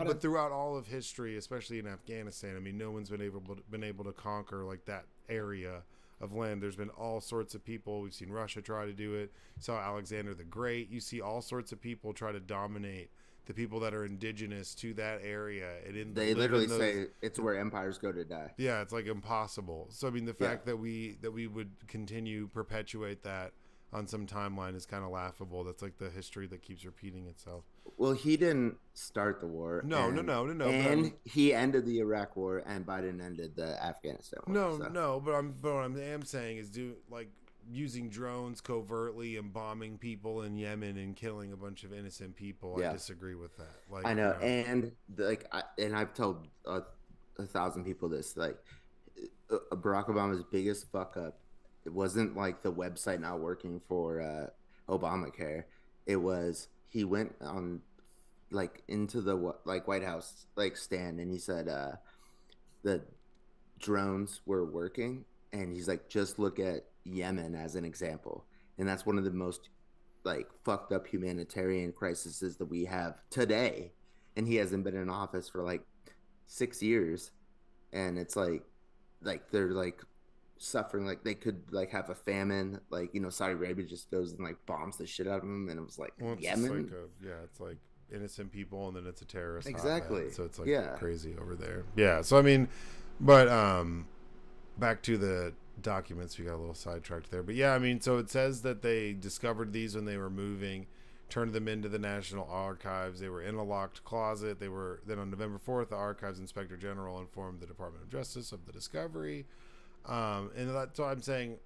but throughout all of history, especially in Afghanistan, I mean, no one's been able to conquer like that area of land. There's been all sorts of people. We've seen Russia try to do it. Saw Alexander the Great. You see all sorts of people try to dominate the people that are indigenous to that area. They literally say it's where empires go to die. Yeah, it's like impossible. So I mean, the fact that we would continue perpetuate that on some timeline is kind of laughable. That's like the history that keeps repeating itself. Well, he didn't start the war. No. And he ended the Iraq War, and Biden ended the Afghanistan war. But what I'm saying is using drones covertly and bombing people in Yemen and killing a bunch of innocent people. I disagree with that. Like I know, and I've told 1,000 people this. Like Barack Obama's biggest fuck up it wasn't like the website not working for Obamacare. It was he went on like into the like White House like stand and he said the drones were working, and he's like, just look at Yemen as an example, and that's one of the most like fucked up humanitarian crises that we have today, and he hasn't been in office for like 6 years, and it's like they're like suffering, like they could like have a famine, like Saudi Arabia just goes and like bombs the shit out of them, and it was like Well, it's just like Yemen. it's like innocent people, and then it's a terrorist Exactly. hotbed, so it's like Yeah. crazy over there. Yeah. So I mean, but back to the documents, we got a little sidetracked there, but yeah, I mean, so it says that they discovered these when they were moving, turned them into the National Archives. They were in a locked closet. They were then on November 4th, the Archives Inspector General informed the Department of Justice of the discovery. And that's what I'm saying.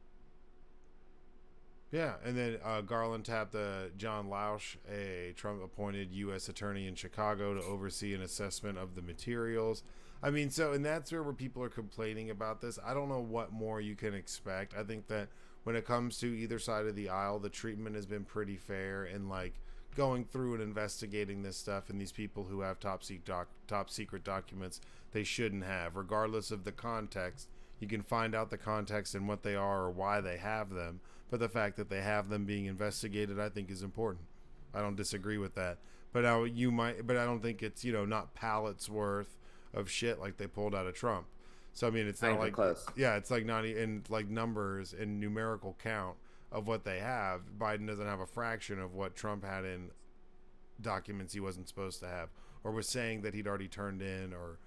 Yeah, and then Garland tapped John Lausch, a Trump-appointed U.S. attorney in Chicago, to oversee an assessment of the materials. I mean, so, and that's where people are complaining about this. I don't know what more you can expect. I think that when it comes to either side of the aisle, the treatment has been pretty fair, and like going through and investigating this stuff, and these people who have top secret documents they shouldn't have, regardless of the context. You can find out the context and what they are or why they have them, but the fact that they have them being investigated, I think, is important. I don't disagree with that. But but I don't think it's not pallets worth of shit like they pulled out of Trump. So I mean, it's not like close. Yeah, it's like not in like numbers and numerical count of what they have. Biden doesn't have a fraction of what Trump had in documents he wasn't supposed to have, or was saying that he'd already turned in, or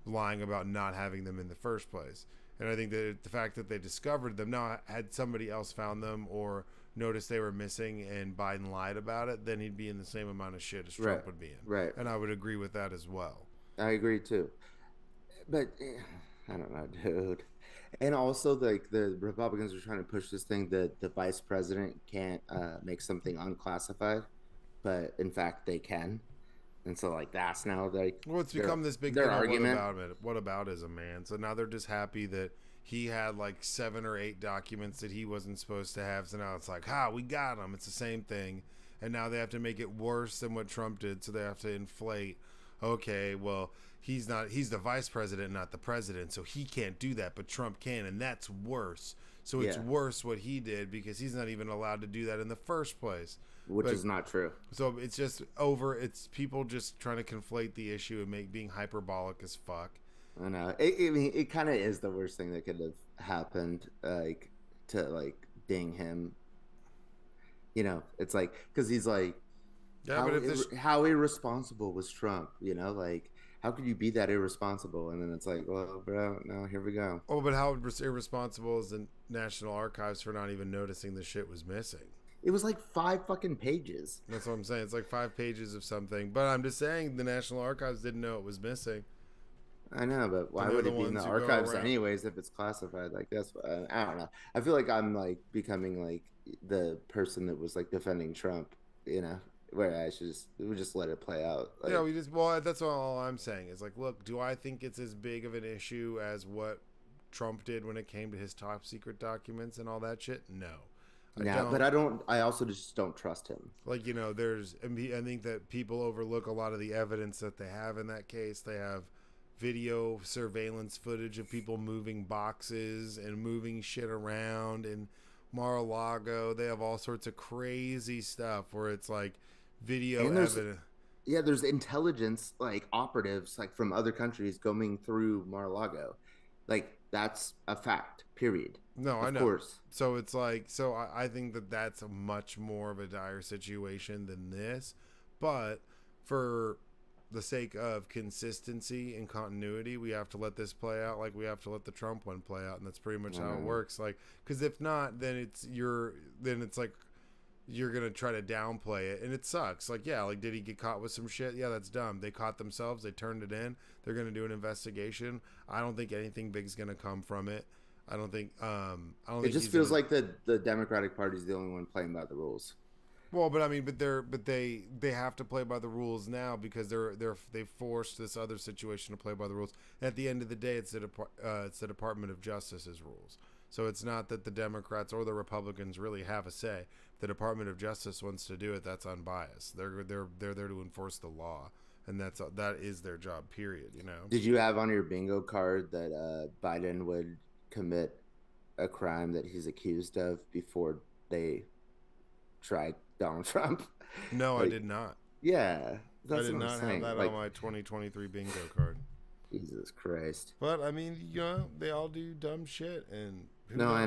lying about not having them in the first place. And I think that the fact that they discovered them, now had somebody else found them or noticed they were missing and Biden lied about it, then he'd be in the same amount of shit as Trump would be in. Right. And I would agree with that as well. I agree too. But I don't know, dude. And also, like the Republicans are trying to push this thing that the vice president can't make something unclassified, but in fact they can. And so, like, that's now like Well, it's become this big their thing. argument. What about is a man? So now they're just happy that he had like 7 or 8 documents that he wasn't supposed to have. So now it's like, we got him. It's the same thing. And now they have to make it worse than what Trump did. So they have to inflate. Okay, well, he's the vice president, not the president. So he can't do that, but Trump can. And that's worse. So it's worse what he did because he's not even allowed to do that in the first place. Which is not true. So it's just it's people just trying to conflate the issue and being hyperbolic as fuck. I know. I mean, it kind of is the worst thing that could have happened, like, to, like, ding him. It's like, because he's like, how irresponsible was Trump? Like, how could you be that irresponsible? And then it's like, well, bro, no, here we go. Oh, but how irresponsible is the National Archives for not even noticing the shit was missing? It was like 5 fucking pages. That's what I'm saying. It's like 5 pages of something. But I'm just saying the National Archives didn't know it was missing. I know, but why would it be in the archives anyways if it's classified? Like, that's I don't know. I feel like I'm like becoming like the person that was like defending Trump, where I should just let it play out. Like, yeah, that's all I'm saying is like, look, do I think it's as big of an issue as what Trump did when it came to his top secret documents and all that shit? No. But I also just don't trust him. Like, I think that people overlook a lot of the evidence that they have in that case. They have video surveillance footage of people moving boxes and moving shit around in Mar-a-Lago. They have all sorts of crazy stuff where it's like video evidence. Yeah, there's intelligence like operatives like from other countries going through Mar-a-Lago. Like, that's a fact, period. No, I know. Of course. So it's like, I think that that's a much more of a dire situation than this. But for the sake of consistency and continuity, we have to let this play out like we have to let the Trump one play out. And that's pretty much how it works. Like, because if not, then it's like you're going to try to downplay it. And it sucks. Like, yeah, like, did he get caught with some shit? Yeah, that's dumb. They caught themselves. They turned it in. They're going to do an investigation. I don't think anything big's going to come from it. I don't think. It just feels like the Democratic Party is the only one playing by the rules. Well, but I mean, they have to play by the rules now because they forced this other situation to play by the rules. At the end of the day, it's the Department of Justice's rules. So it's not that the Democrats or the Republicans really have a say. If the Department of Justice wants to do it, that's unbiased. They're there to enforce the law, and that is their job. Period. You know. Did you have on your bingo card that Biden would commit a crime that he's accused of before they tried Donald Trump? No, I did not. Yeah, I did not have that on my 2023 bingo card. Jesus Christ! But I mean, they all do dumb shit, and no, I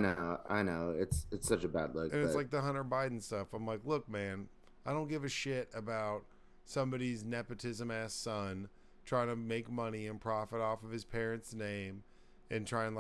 know. It's such a bad look. And it's like the Hunter Biden stuff. I'm like, look, man, I don't give a shit about somebody's nepotism ass son trying to make money and profit off of his parents' name and trying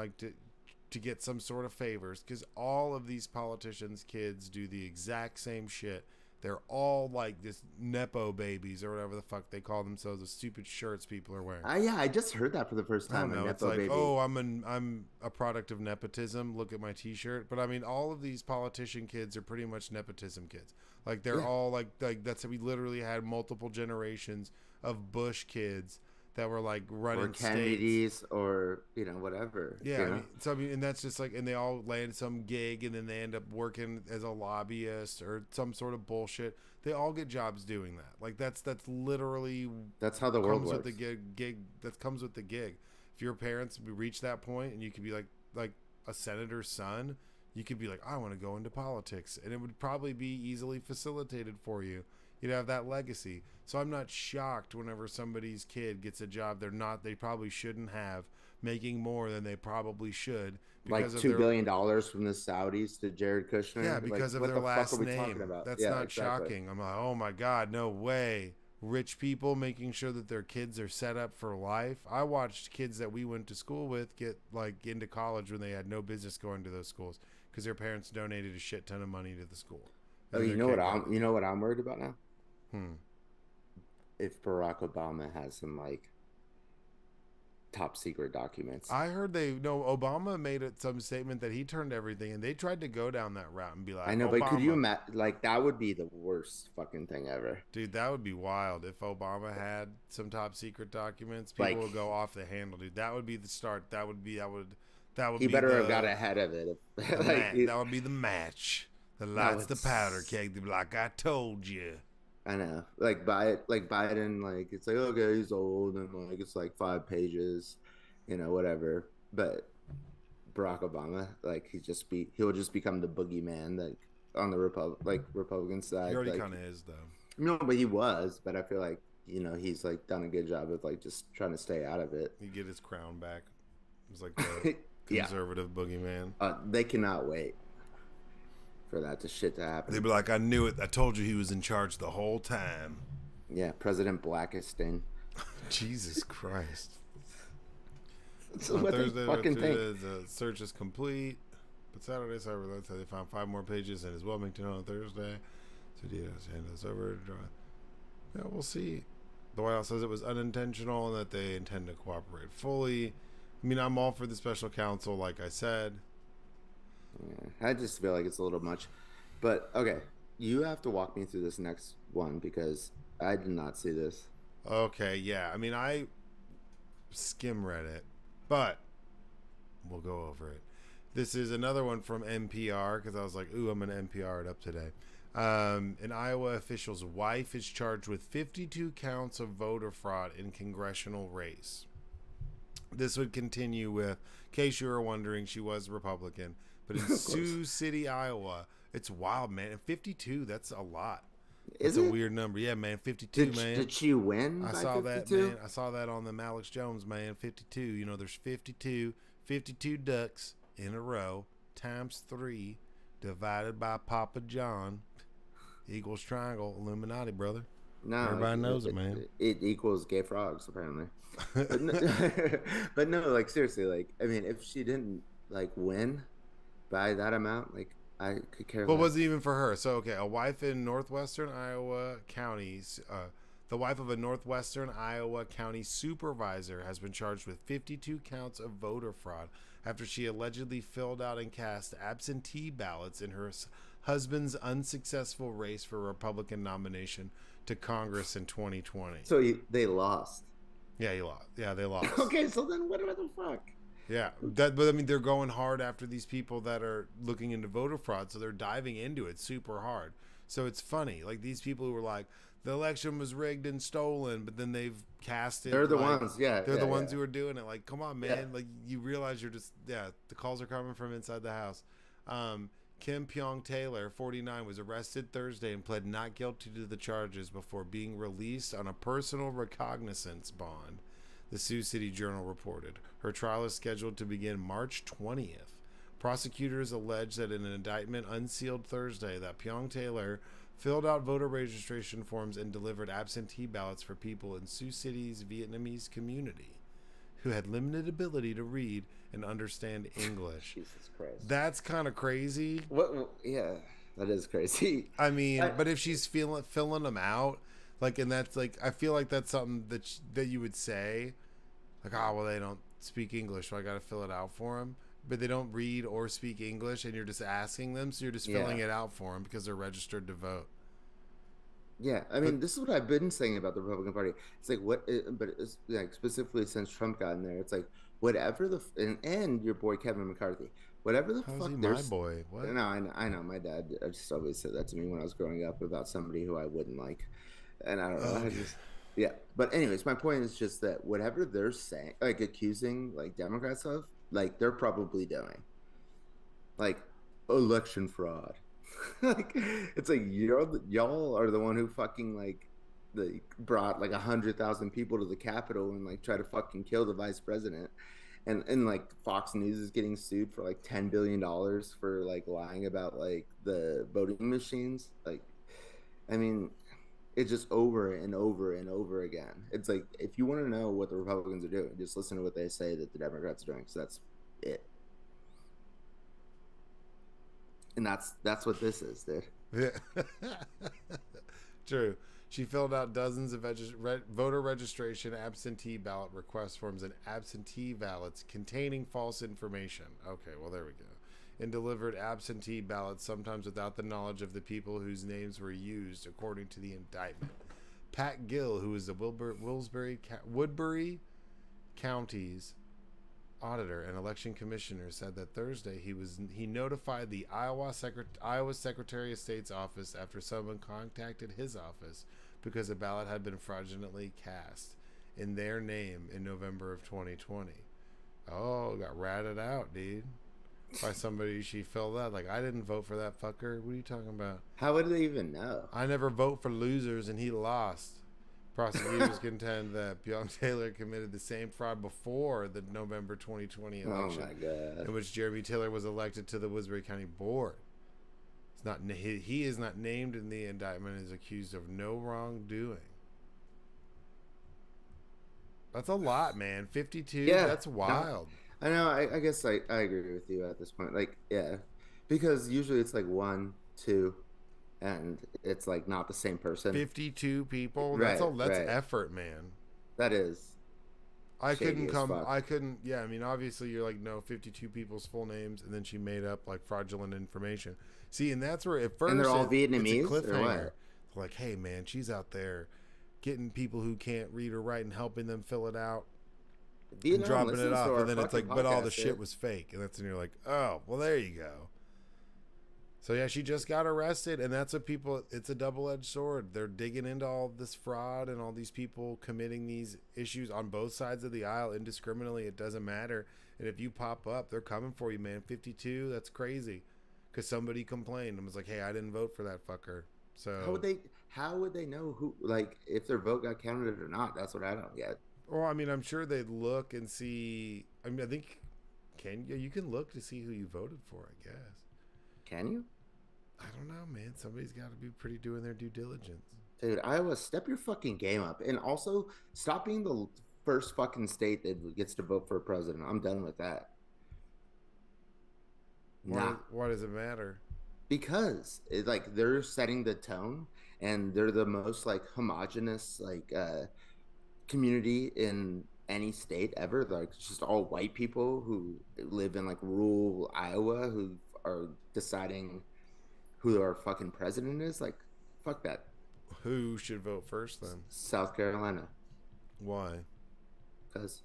to get some sort of favors, because all of these politicians' kids do the exact same shit. They're all like this nepo babies or whatever the fuck they call themselves. The stupid shirts people are wearing. Yeah, I just heard that for the first time. I don't know. It's like, baby. Oh, I'm a product of nepotism. Look at my T-shirt. But I mean, all of these politician kids are pretty much nepotism kids. Like they're all like that's we literally had multiple generations of Bush kids that were like running or Kennedy's or whatever. Yeah, I mean, and that's just like, and they all land some gig, and then they end up working as a lobbyist or some sort of bullshit. They all get jobs doing that. Like that's literally how the world comes works. With the gig. That comes with the gig. If your parents reach that point, and you could be like a senator's son, you could be like, I want to go into politics, and it would probably be easily facilitated for you. You'd have that legacy. So I'm not shocked whenever somebody's kid gets a job they probably shouldn't have, making more than they probably should. Like $2 billion from the Saudis to Jared Kushner. Yeah, because of their last name. That's not exactly. Shocking. I'm like, oh my God, no way. Rich people making sure that their kids are set up for life. I watched kids that we went to school with get like into college when they had no business going to those schools because their parents donated a shit ton of money to the school. Oh, you know what I'm worried about now? If Barack Obama has some like top secret documents. I heard Obama made some statement that he turned everything, and they tried to go down that route and be like, I know, Obama. But could you imagine? Like that would be the worst fucking thing ever, dude. That would be wild if Obama had some top secret documents. People would go off the handle, dude. That would be the start. That would. He better have got ahead of it. That would be the match. The lights, the powder keg. They'd be like, I told you. I know, like Biden, like it's like, okay, he's old and like it's like 5 pages, whatever. But Barack Obama, like he'll just become the boogeyman, like on the Republican side. He already like, kind of is though. No, but he was. But I feel like he's like done a good job of like just trying to stay out of it. He get his crown back. It was like the conservative boogeyman. They cannot wait for that shit to happen. They'd be like, I knew it. I told you he was in charge the whole time. Yeah, President Blackiston. Jesus Christ. So on Thursday, the search is complete. But Saturday, they found 5 more pages in his Wilmington on Thursday. So hand this over to draw. Yeah, we'll see. The White House says it was unintentional and that they intend to cooperate fully. I mean, I'm all for the special counsel, like I said. Yeah, I just feel like it's a little much. But, okay, you have to walk me through this next one because I did not see this. Okay, yeah. I mean, I skim read it, but we'll go over it. This is another one from NPR because I was like, ooh, I'm going to NPR it up today. An Iowa official's wife is charged with 52 counts of voter fraud in congressional race. This would continue with, in case you were wondering, she was Republican. But in Sioux City, Iowa, it's wild, man. And 52, that's a lot. It's a weird number. Yeah, man, 52, man. Did she win? I saw 52? That, man. I saw that on the Alex Jones, man. 52. There's 52 ducks in a row times 3 divided by Papa John equals triangle Illuminati, brother. No, everybody knows it, man. It equals gay frogs, apparently. But no, like seriously, like I mean, if she didn't like win by that amount, like I could care less. What was it even for her? So okay, a wife in northwestern Iowa counties, the wife of a northwestern Iowa county supervisor has been charged with 52 counts of voter fraud after she allegedly filled out and cast absentee ballots in her husband's unsuccessful race for a Republican nomination to Congress in 2020. So they lost. Yeah, he lost. Yeah, they lost. Okay, so then what the fuck? Yeah, but I mean, they're going hard after these people that are looking into voter fraud, so they're diving into it super hard. So it's funny, like these people who were like, the election was rigged and stolen, but then they've cast They're it the like ones, yeah, they're yeah, the ones yeah, who are doing it. Like, come on, yeah. man! Like you realize you're just the calls are coming from inside the house. Kim Pyong Taylor, 49, was arrested Thursday and pled not guilty to the charges before being released on a personal recognizance bond, the Sioux City Journal reported. Her trial is scheduled to begin March 20th. Prosecutors allege that in an indictment unsealed Thursday that Pyong Taylor filled out voter registration forms and delivered absentee ballots for people in Sioux City's Vietnamese community who had limited ability to read and understand English. Jesus Christ. That's kind of crazy. What? Yeah, that is crazy. I mean, but if she's filling them out, like, and that's like, I feel like that's something that you would say, like, oh well, they don't speak English, so I got to fill it out for them. But they don't read or speak English, and you're just asking them, so you're just filling it out for them because they're registered to vote. Yeah, I mean, this is what I've been saying about the Republican Party. It's like but it's like specifically since Trump got in there, it's like whatever and your boy Kevin McCarthy, whatever the How's fuck. he my boy? What? No, I know. My dad just always said that to me when I was growing up about somebody who I wouldn't like, and I don't know. I just yeah. But anyways, my point is just that whatever they're saying, like accusing like Democrats of, like they're probably doing, like election fraud. Like it's like y'all are the one who fucking like they brought like 100,000 people to the Capitol and like try to fucking kill the vice president, and like Fox News is getting sued for like $10 billion for like lying about like the voting machines. Like, I mean, it's just over and over and over again. It's like if you want to know what the Republicans are doing, just listen to what they say that the Democrats are doing, because that's it. And that's what this is, dude. Yeah. True. She filled out dozens of voter registration, absentee ballot request forms, and absentee ballots containing false information. Okay, well, there we go. And delivered absentee ballots, sometimes without the knowledge of the people whose names were used, according to the indictment. Pat Gill, who is the Woodbury County's auditor and election commissioner, said that Thursday he notified the Iowa Secretary of State's office after someone contacted his office because a ballot had been fraudulently cast in their name in November of 2020. Oh, got ratted out, dude, by somebody she filled out. Like, I didn't vote for that fucker. What are you talking about? How would they even know? I never vote for losers, and he lost. Prosecutors contend that Pyong Taylor committed the same fraud before the November 2020 election, oh my God, in which Jeremy Taylor was elected to the Woodbury County Board. It's not he is not named in the indictment and is accused of no wrongdoing. That's a lot, man. 52. Yeah, that's wild. No, I know. I guess I agree with you at this point. Like, yeah, because usually it's like 1, 2. And it's like not the same person. 52 people. Right, that's effort, man. That is. I couldn't. Yeah, I mean, obviously, you're like, no, 52 people's full names, and then she made up like fraudulent information. See, and that's where at first, and they're all Vietnamese. It's a cliffhanger. Like, hey, man, she's out there getting people who can't read or write and helping them fill it out, and dropping it off, and then it's like, but all the shit was fake, and that's when you're like, oh, well, there you go. So yeah, she just got arrested, and that's what people. It's a double-edged sword. They're digging into all this fraud and all these people committing these issues on both sides of the aisle indiscriminately. It doesn't matter, and if you pop up, they're coming for you, man. 52, that's crazy, because somebody complained and was like, "Hey, I didn't vote for that fucker." So how would they know who, like, if their vote got counted or not? That's what I don't get. Well, I mean, I'm sure they'd look and see. I mean, I think you can look to see who you voted for, I guess. Can you? I don't know, man. Somebody's got to be pretty doing their due diligence. Dude, Iowa, step your fucking game up. And also, stop being the first fucking state that gets to vote for a president. I'm done with that. Why does it matter? Because like they're setting the tone, and they're the most like homogenous like community in any state ever. Like, it's just all white people who live in like rural Iowa who are deciding who our fucking president is. Like, fuck that. Who should vote first then? South Carolina. Why? Because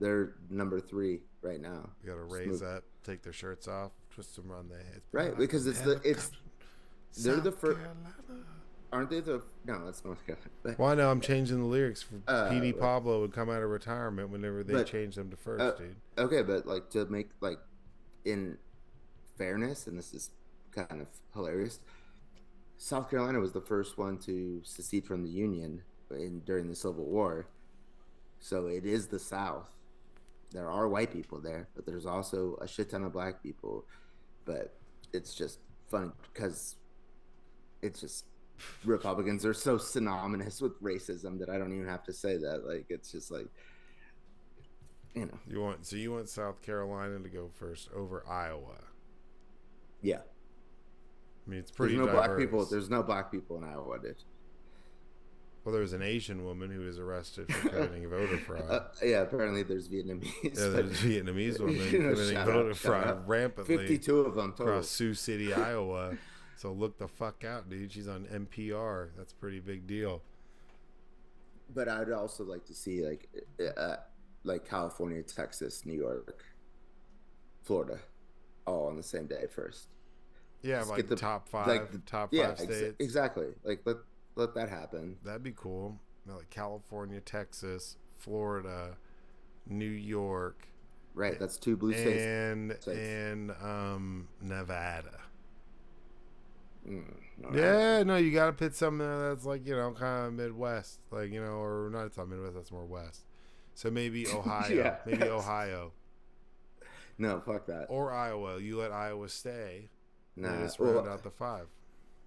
They're number 3 right now. You got to raise up, take their shirts off, twist them around their heads. Right, because they're the first. Aren't they the? No, that's North Carolina. Well, I know I'm changing the lyrics. For PD Pablo would come out of retirement whenever they change them to first, dude. Okay, but like to make like in fairness, and this is kind of hilarious. South Carolina was the first one to secede from the Union during the Civil War, so it is the South. There are white people there, but there's also a shit ton of black people. But it's just fun because it's just Republicans are so synonymous with racism that I don't even have to say that. Like, it's just like, you know. You want South Carolina to go first over Iowa? Yeah. I mean, it's pretty. There's no black people. There's no black people in Iowa, dude. Well, there was an Asian woman who was arrested for committing voter fraud. Yeah, apparently there's Vietnamese. Yeah, there's a Vietnamese woman committing voter fraud rampantly. 52 of them total. Across Sioux City, Iowa. So look the fuck out, dude. She's on NPR. That's a pretty big deal. But I'd also like to see like California, Texas, New York, Florida, all on the same day first. Yeah, Just like the top five, states. Exactly. Like let that happen. That'd be cool. Like California, Texas, Florida, New York. Right, that's 2 blue states. And Nevada. No, you got to put something there that's like, you know, kind of Midwest, like, you know, or not. It's not Midwest. That's more West. So maybe Ohio. Yeah. Maybe Ohio. No, fuck that. Or Iowa. You let Iowa stay. Nah, just round out the 5.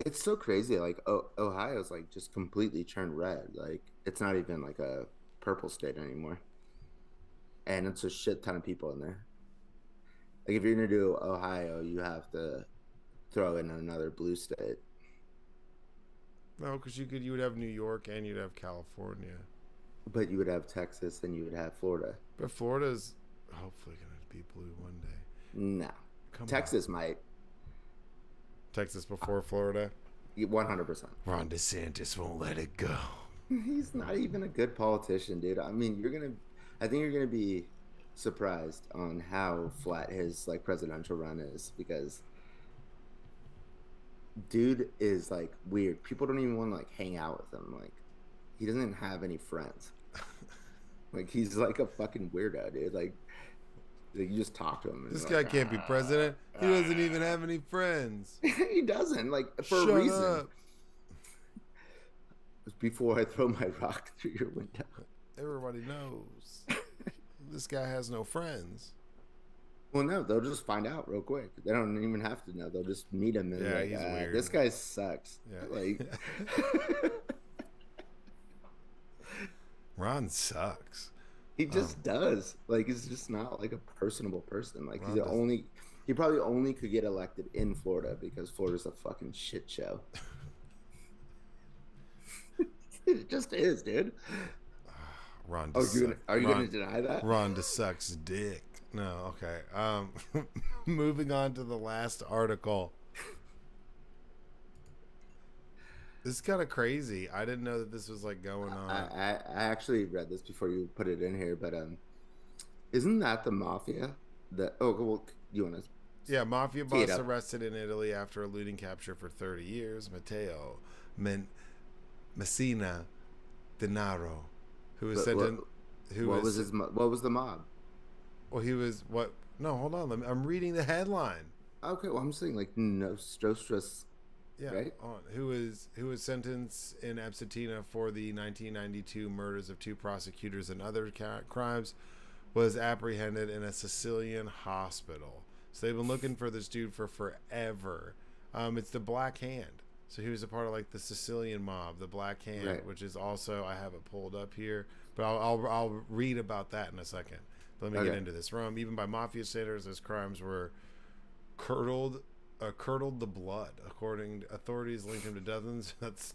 It's so crazy. Like Ohio's like just completely turned red. Like it's not even like a purple state anymore. And it's a shit ton of people in there. Like if you're gonna do Ohio, you have to throw in another blue state. No, because you would have New York and you'd have California. But you would have Texas and you would have Florida. But Florida's hopefully going to be blue one day. No. Texas might. Texas before Florida? 100%. Ron DeSantis won't let it go. He's not even a good politician, dude. I mean, I think you're going to be surprised on how flat his like presidential run is, because dude is like weird. People don't even want to like hang out with him. Like he doesn't have any friends. Like he's like a fucking weirdo, dude. Like you just talk to him. This guy can't be president. He doesn't even have any friends. He doesn't. Like for a reason. Up. Before I throw my rock through your window. Everybody knows. This guy has no friends. Well, no, they'll just find out real quick. They don't even have to know. They'll just meet him and like, he's weird. This guy sucks. Yeah. Like Ron sucks. He just does. Like he's just not like a personable person. Like he probably only could get elected in Florida because Florida's a fucking shit show. It just is, dude. Ron. Are you gonna deny that? Ron sucks dick. No, okay. Moving on to the last article. This is kind of crazy. I didn't know that this was like going on. I actually read this before you put it in here, but isn't that the mafia? You want to? Yeah, mafia boss arrested in Italy after eluding capture for 30 years. Matteo Messina Denaro, who was sentenced. What was the mob? Well, he was what? No, hold on. I'm reading the headline. Okay, well, I'm saying like Nostros. Yeah, right? Who was sentenced in absentia for the 1992 murders of 2 prosecutors and other crimes, was apprehended in a Sicilian hospital. So they've been looking for this dude for forever. It's the Black Hand. So he was a part of like the Sicilian mob, the Black Hand, right. Which is also, I have it pulled up here, but I'll read about that in a second. But let me get into this. Rome, even by mafia standards, his crimes were curdled the blood. According to authorities, linked him to dozens. That's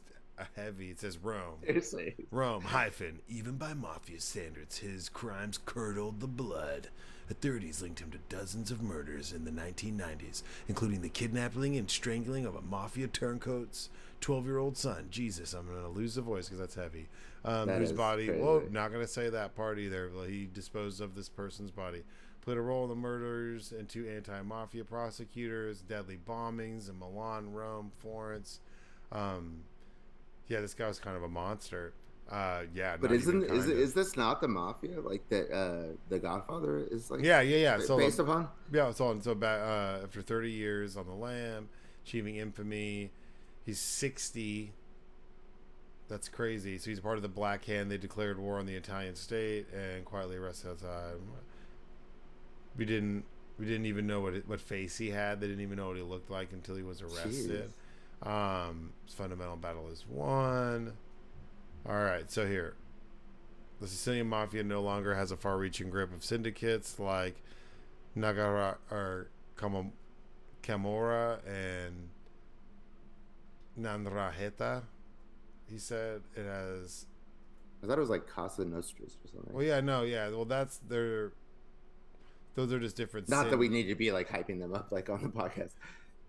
heavy. It says Rome. Seriously. Rome, hyphen, even by mafia standards, his crimes curdled the blood. Authorities linked him to dozens of murders in the 1990s, including the kidnapping and strangling of a mafia turncoat's 12-year-old son. Jesus, I'm going to lose the voice because that's heavy. Whose body, crazy. Well, not going to say that part either. He disposed of this person's body. Played a role in the murders and 2 anti-mafia prosecutors, deadly bombings in Milan, Rome, Florence. Yeah, this guy was kind of a monster. Yeah, but is this not the mafia like that? The Godfather is like so based upon. Yeah, so after 30 years on the lam, achieving infamy, he's 60. That's crazy. So he's part of the Black Hand. They declared war on the Italian state and quietly arrested outside. We didn't even know what face he had. They didn't even know what he looked like until he was arrested. His fundamental battle is won. All right, so here, the Sicilian mafia no longer has a far-reaching grip of syndicates like Nagara or Camorra and Nandraheta. He said it has. I thought it was like Casa Nostras or something. Well, yeah, no, yeah. Well, that's their. Those are just different. Not that we need to be like hyping them up like on the podcast.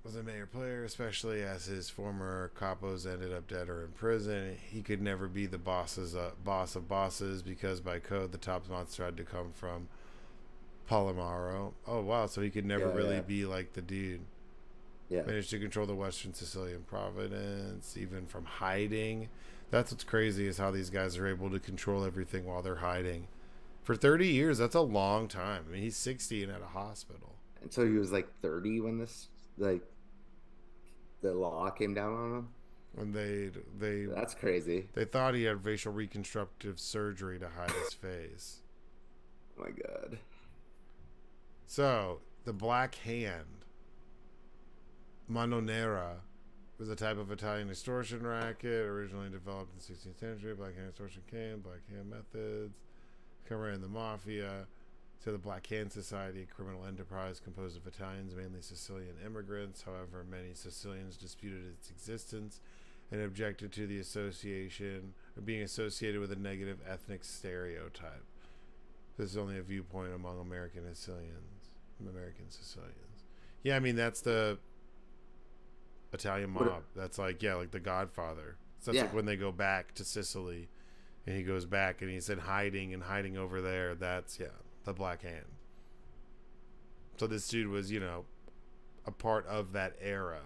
Was a major player, especially as his former capos ended up dead or in prison. He could never be the boss of bosses because by code the top monster had to come from Palermo. Oh wow, so he could never really be like the dude. Yeah. Managed to control the Western Sicilian province, even from hiding. That's what's crazy is how these guys are able to control everything while they're hiding. For 30 years, that's a long time. I mean, he's 60 and at a hospital. And so he was like 30 when this like the law came down on him. When they that's crazy. They thought he had facial reconstructive surgery to hide his face. Oh my god. So the Black Hand, Mano Nera, was a type of Italian extortion racket originally developed in the 16th century. Black Hand extortion came, Black Hand methods, covering the mafia. To the Black Hand Society, a criminal enterprise composed of Italians, mainly Sicilian immigrants. However, many Sicilians disputed its existence and objected to the association or being associated with a negative ethnic stereotype. This is only a viewpoint among American Sicilians. Yeah, I mean that's the Italian mob. That's like like the Godfather. So that's like when they go back to Sicily, and he goes back and he's in hiding over there. That's the Black Hand. So this dude was, a part of that era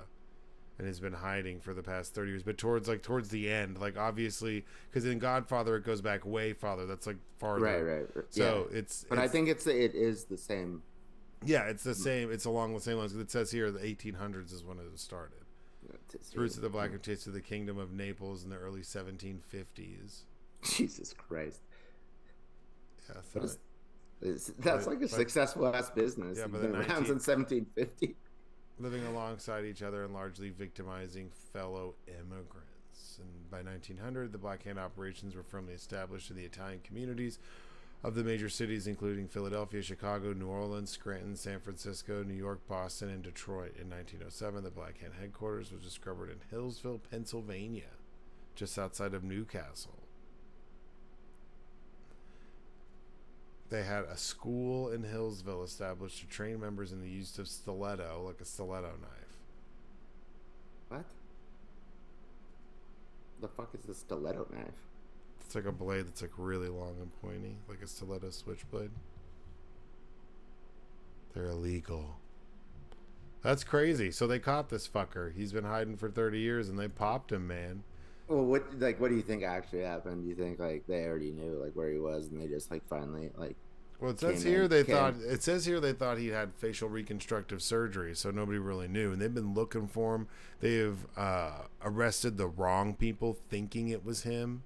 and has been hiding for the past 30 years. But towards the end, like obviously, because in Godfather it goes back way farther. That's like farther. Right. So But I think it is the same. Yeah, it's the same. It's along the same lines. It says here the 1800s is when it started. Roots of the Black Hand to the Kingdom of Naples in the early 1750s. Jesus Christ. Yeah, that's like a successful ass business. Yeah, but been around since 1750. Living alongside each other and largely victimizing fellow immigrants. And by 1900, the Black Hand operations were firmly established in the Italian communities of the major cities, including Philadelphia, Chicago, New Orleans, Scranton, San Francisco, New York, Boston, and Detroit. In 1907, the Black Hand headquarters was discovered in Hillsville, Pennsylvania, just outside of Newcastle. They had a school in Hillsville established to train members in the use of stiletto, like a stiletto knife. What? The fuck is the stiletto knife? It's like a blade that's like really long and pointy, like a stiletto switchblade. They're illegal. That's crazy. So they caught this fucker. He's been hiding for 30 years and they popped him, man. Well, what do you think actually happened? Do you think like they already knew like where he was and they just like finally like? Well, it says here they thought he had facial reconstructive surgery, so nobody really knew, and they've been looking for him. They have arrested the wrong people, thinking it was him.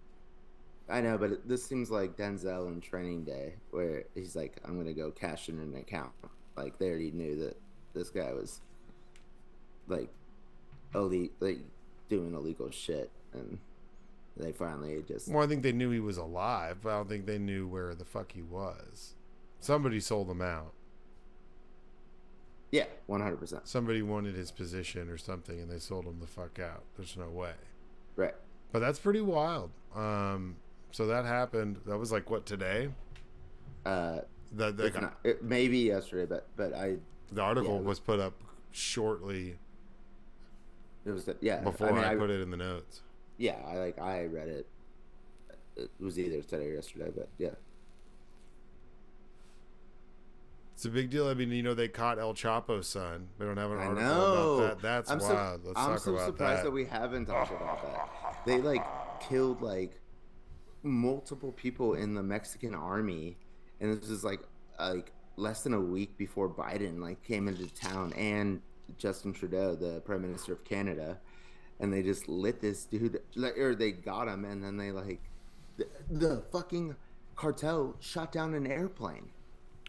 I know, but this seems like Denzel in Training Day, where he's like, "I'm gonna go cash in an account." Like they already knew that this guy was like elite, like doing illegal shit. And they finally just... Well, I think they knew he was alive, but I don't think they knew where the fuck he was. Somebody sold him out. Yeah, 100%. Somebody wanted his position or something, and they sold him the fuck out. There's no way. Right. But that's pretty wild. So that happened. That was like what, today? Uh, That if not, it, maybe yesterday, but the article was put up shortly. It was yeah. Before I put it in the notes. Yeah, I read it. It was either today or yesterday, but yeah. It's a big deal. I mean, they caught El Chapo's son. We don't have an article about that. That's wild. Let's talk about that. I'm so surprised that we haven't talked about that. They killed multiple people in the Mexican army, and this is like less than a week before Biden came into town, and Justin Trudeau, the Prime Minister of Canada, and they just lit this dude, or they got him, and then they the fucking cartel shot down an airplane.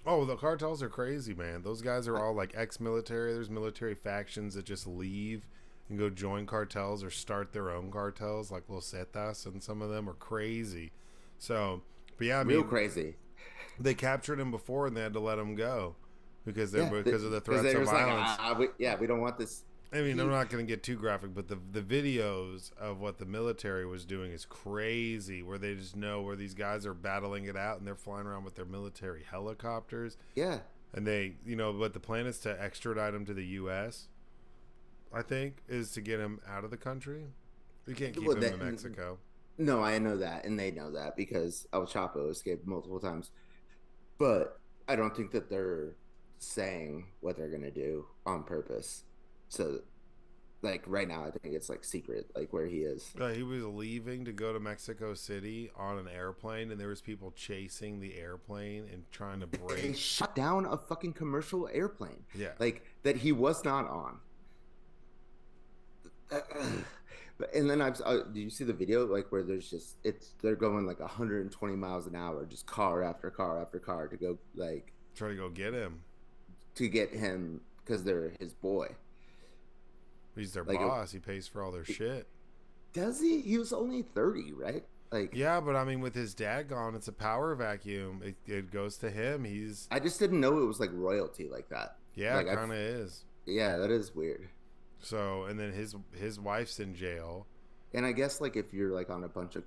Oh, the cartels are crazy, man. Those guys are all ex-military. There's military factions that just leave and go join cartels or start their own cartels, like Los Zetas, and some of them are crazy. So, but yeah, I mean, real crazy. They captured him before and they had to let him go because of the threats of violence. We don't want this. I mean, I'm not going to get too graphic, but the videos of what the military was doing is crazy, where they just know where these guys are battling it out and they're flying around with their military helicopters. Yeah. And they, but the plan is to extradite him to the U.S., I think, is to get him out of the country. We can't keep him in Mexico. No, I know that, and they know that because El Chapo escaped multiple times. But I don't think that they're saying what they're going to do on purpose. So, right now, I think it's secret, where he is. He was leaving to go to Mexico City on an airplane, and there was people chasing the airplane and trying to break. They shut down a fucking commercial airplane. Yeah, that he was not on. And then do you see the video where there's they're going 120 miles an hour, just car after car after car to go try to go get him, because they're his boy. He's their boss. He pays for all their shit. Does he? He was only 30, right? Yeah, but I mean, with his dad gone, it's a power vacuum. It goes to him. I just didn't know it was royalty like that. Yeah, it kind of is. Yeah, that is weird. So, and then his wife's in jail. And I guess if you're on a bunch of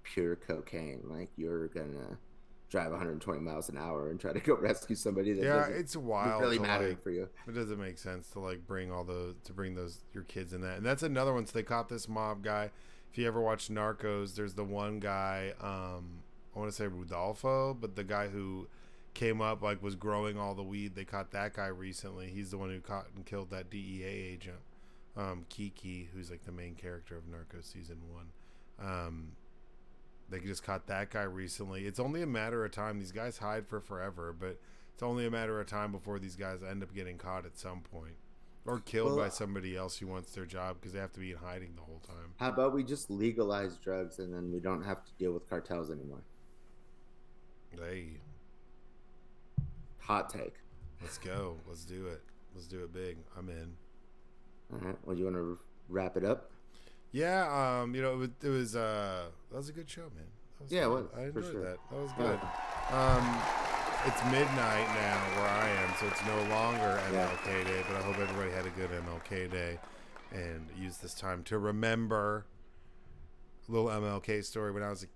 pure cocaine, you're gonna drive 120 miles an hour and try to go rescue somebody that it's wild really mattering for you. It doesn't make sense to bring your kids in that. And that's another one. So they caught this mob guy. If you ever watch Narcos, there's the one guy, I want to say Rudolfo, but the guy who came up was growing all the weed. They caught that guy recently. He's the one who caught and killed that DEA agent, Kiki, who's the main character of Narcos season 1. They just caught that guy recently. It's only a matter of time. These guys hide for forever, but it's only a matter of time before these guys end up getting caught at some point or killed by somebody else who wants their job because they have to be in hiding the whole time. How about we just legalize drugs and then we don't have to deal with cartels anymore? Hey. Hot take. Let's go. Let's do it. Let's do it big. I'm in. All right. Well, you want to wrap it up? Yeah, it was that was a good show, man. I enjoyed that. That was good. It's midnight now where I am, so it's no longer MLK Day, but I hope everybody had a good MLK Day and used this time to remember a little MLK story. When I can't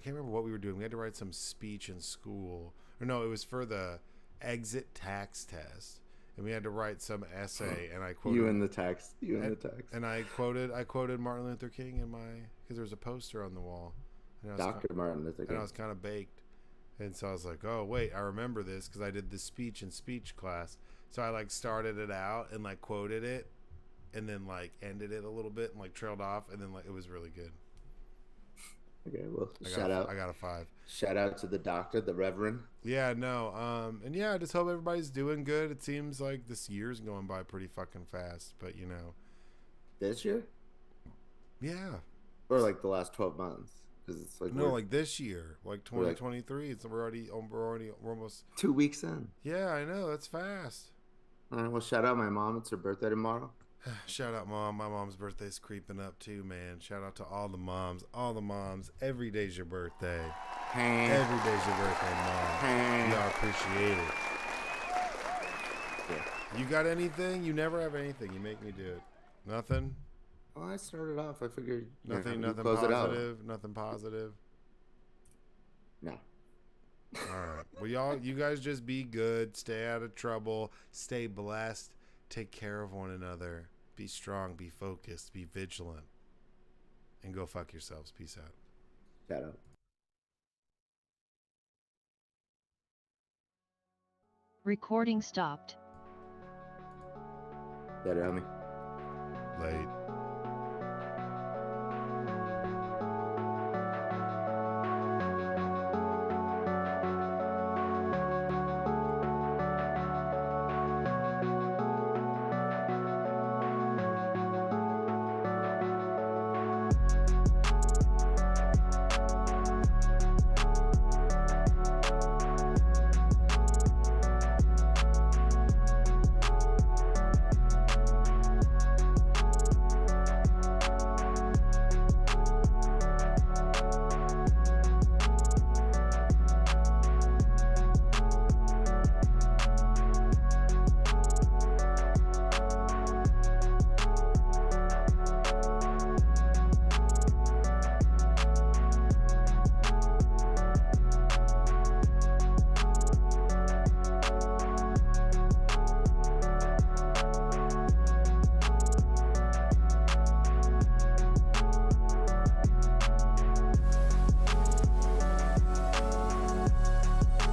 remember what we were doing. We had to write some speech in school. Or no, it was for the exit tax test. And we had to write some essay, and I quoted you in the text. And I quoted Martin Luther King because there was a poster on the wall. Dr. Martin Luther King. And I was kind of baked, and so I was like, "Oh wait, I remember this because I did this speech in speech class." So I started it out and quoted it, and then ended it a little bit and trailed off, and then it was really good. Okay, well, shout out. I got a 5. Shout out to the doctor, the Reverend. Yeah, no, and yeah, I just hope everybody's doing good. It seems like this year's going by pretty fucking fast, but This year? Yeah. Or the last 12 months? Because it's no, this year, 2023. We're almost 2 weeks in. Yeah, I know, that's fast. All right, well, shout out my mom. It's her birthday tomorrow. Shout out, Mom. My mom's birthday's creeping up too, man. Shout out to all the moms. All the moms. Every day's your birthday. Every day's your birthday, Mom. Y'all appreciate it. Yeah. You got anything? You never have anything. You make me do it. Nothing? Oh, I started off. I figured Nothing, you nothing close it out. positive. Nothing positive. No. All right. Well, you guys just be good. Stay out of trouble. Stay blessed. Take care of one another. Be strong. Be focused. Be vigilant. And go fuck yourselves. Peace out. Shout out. Recording stopped. Better, homie. Late.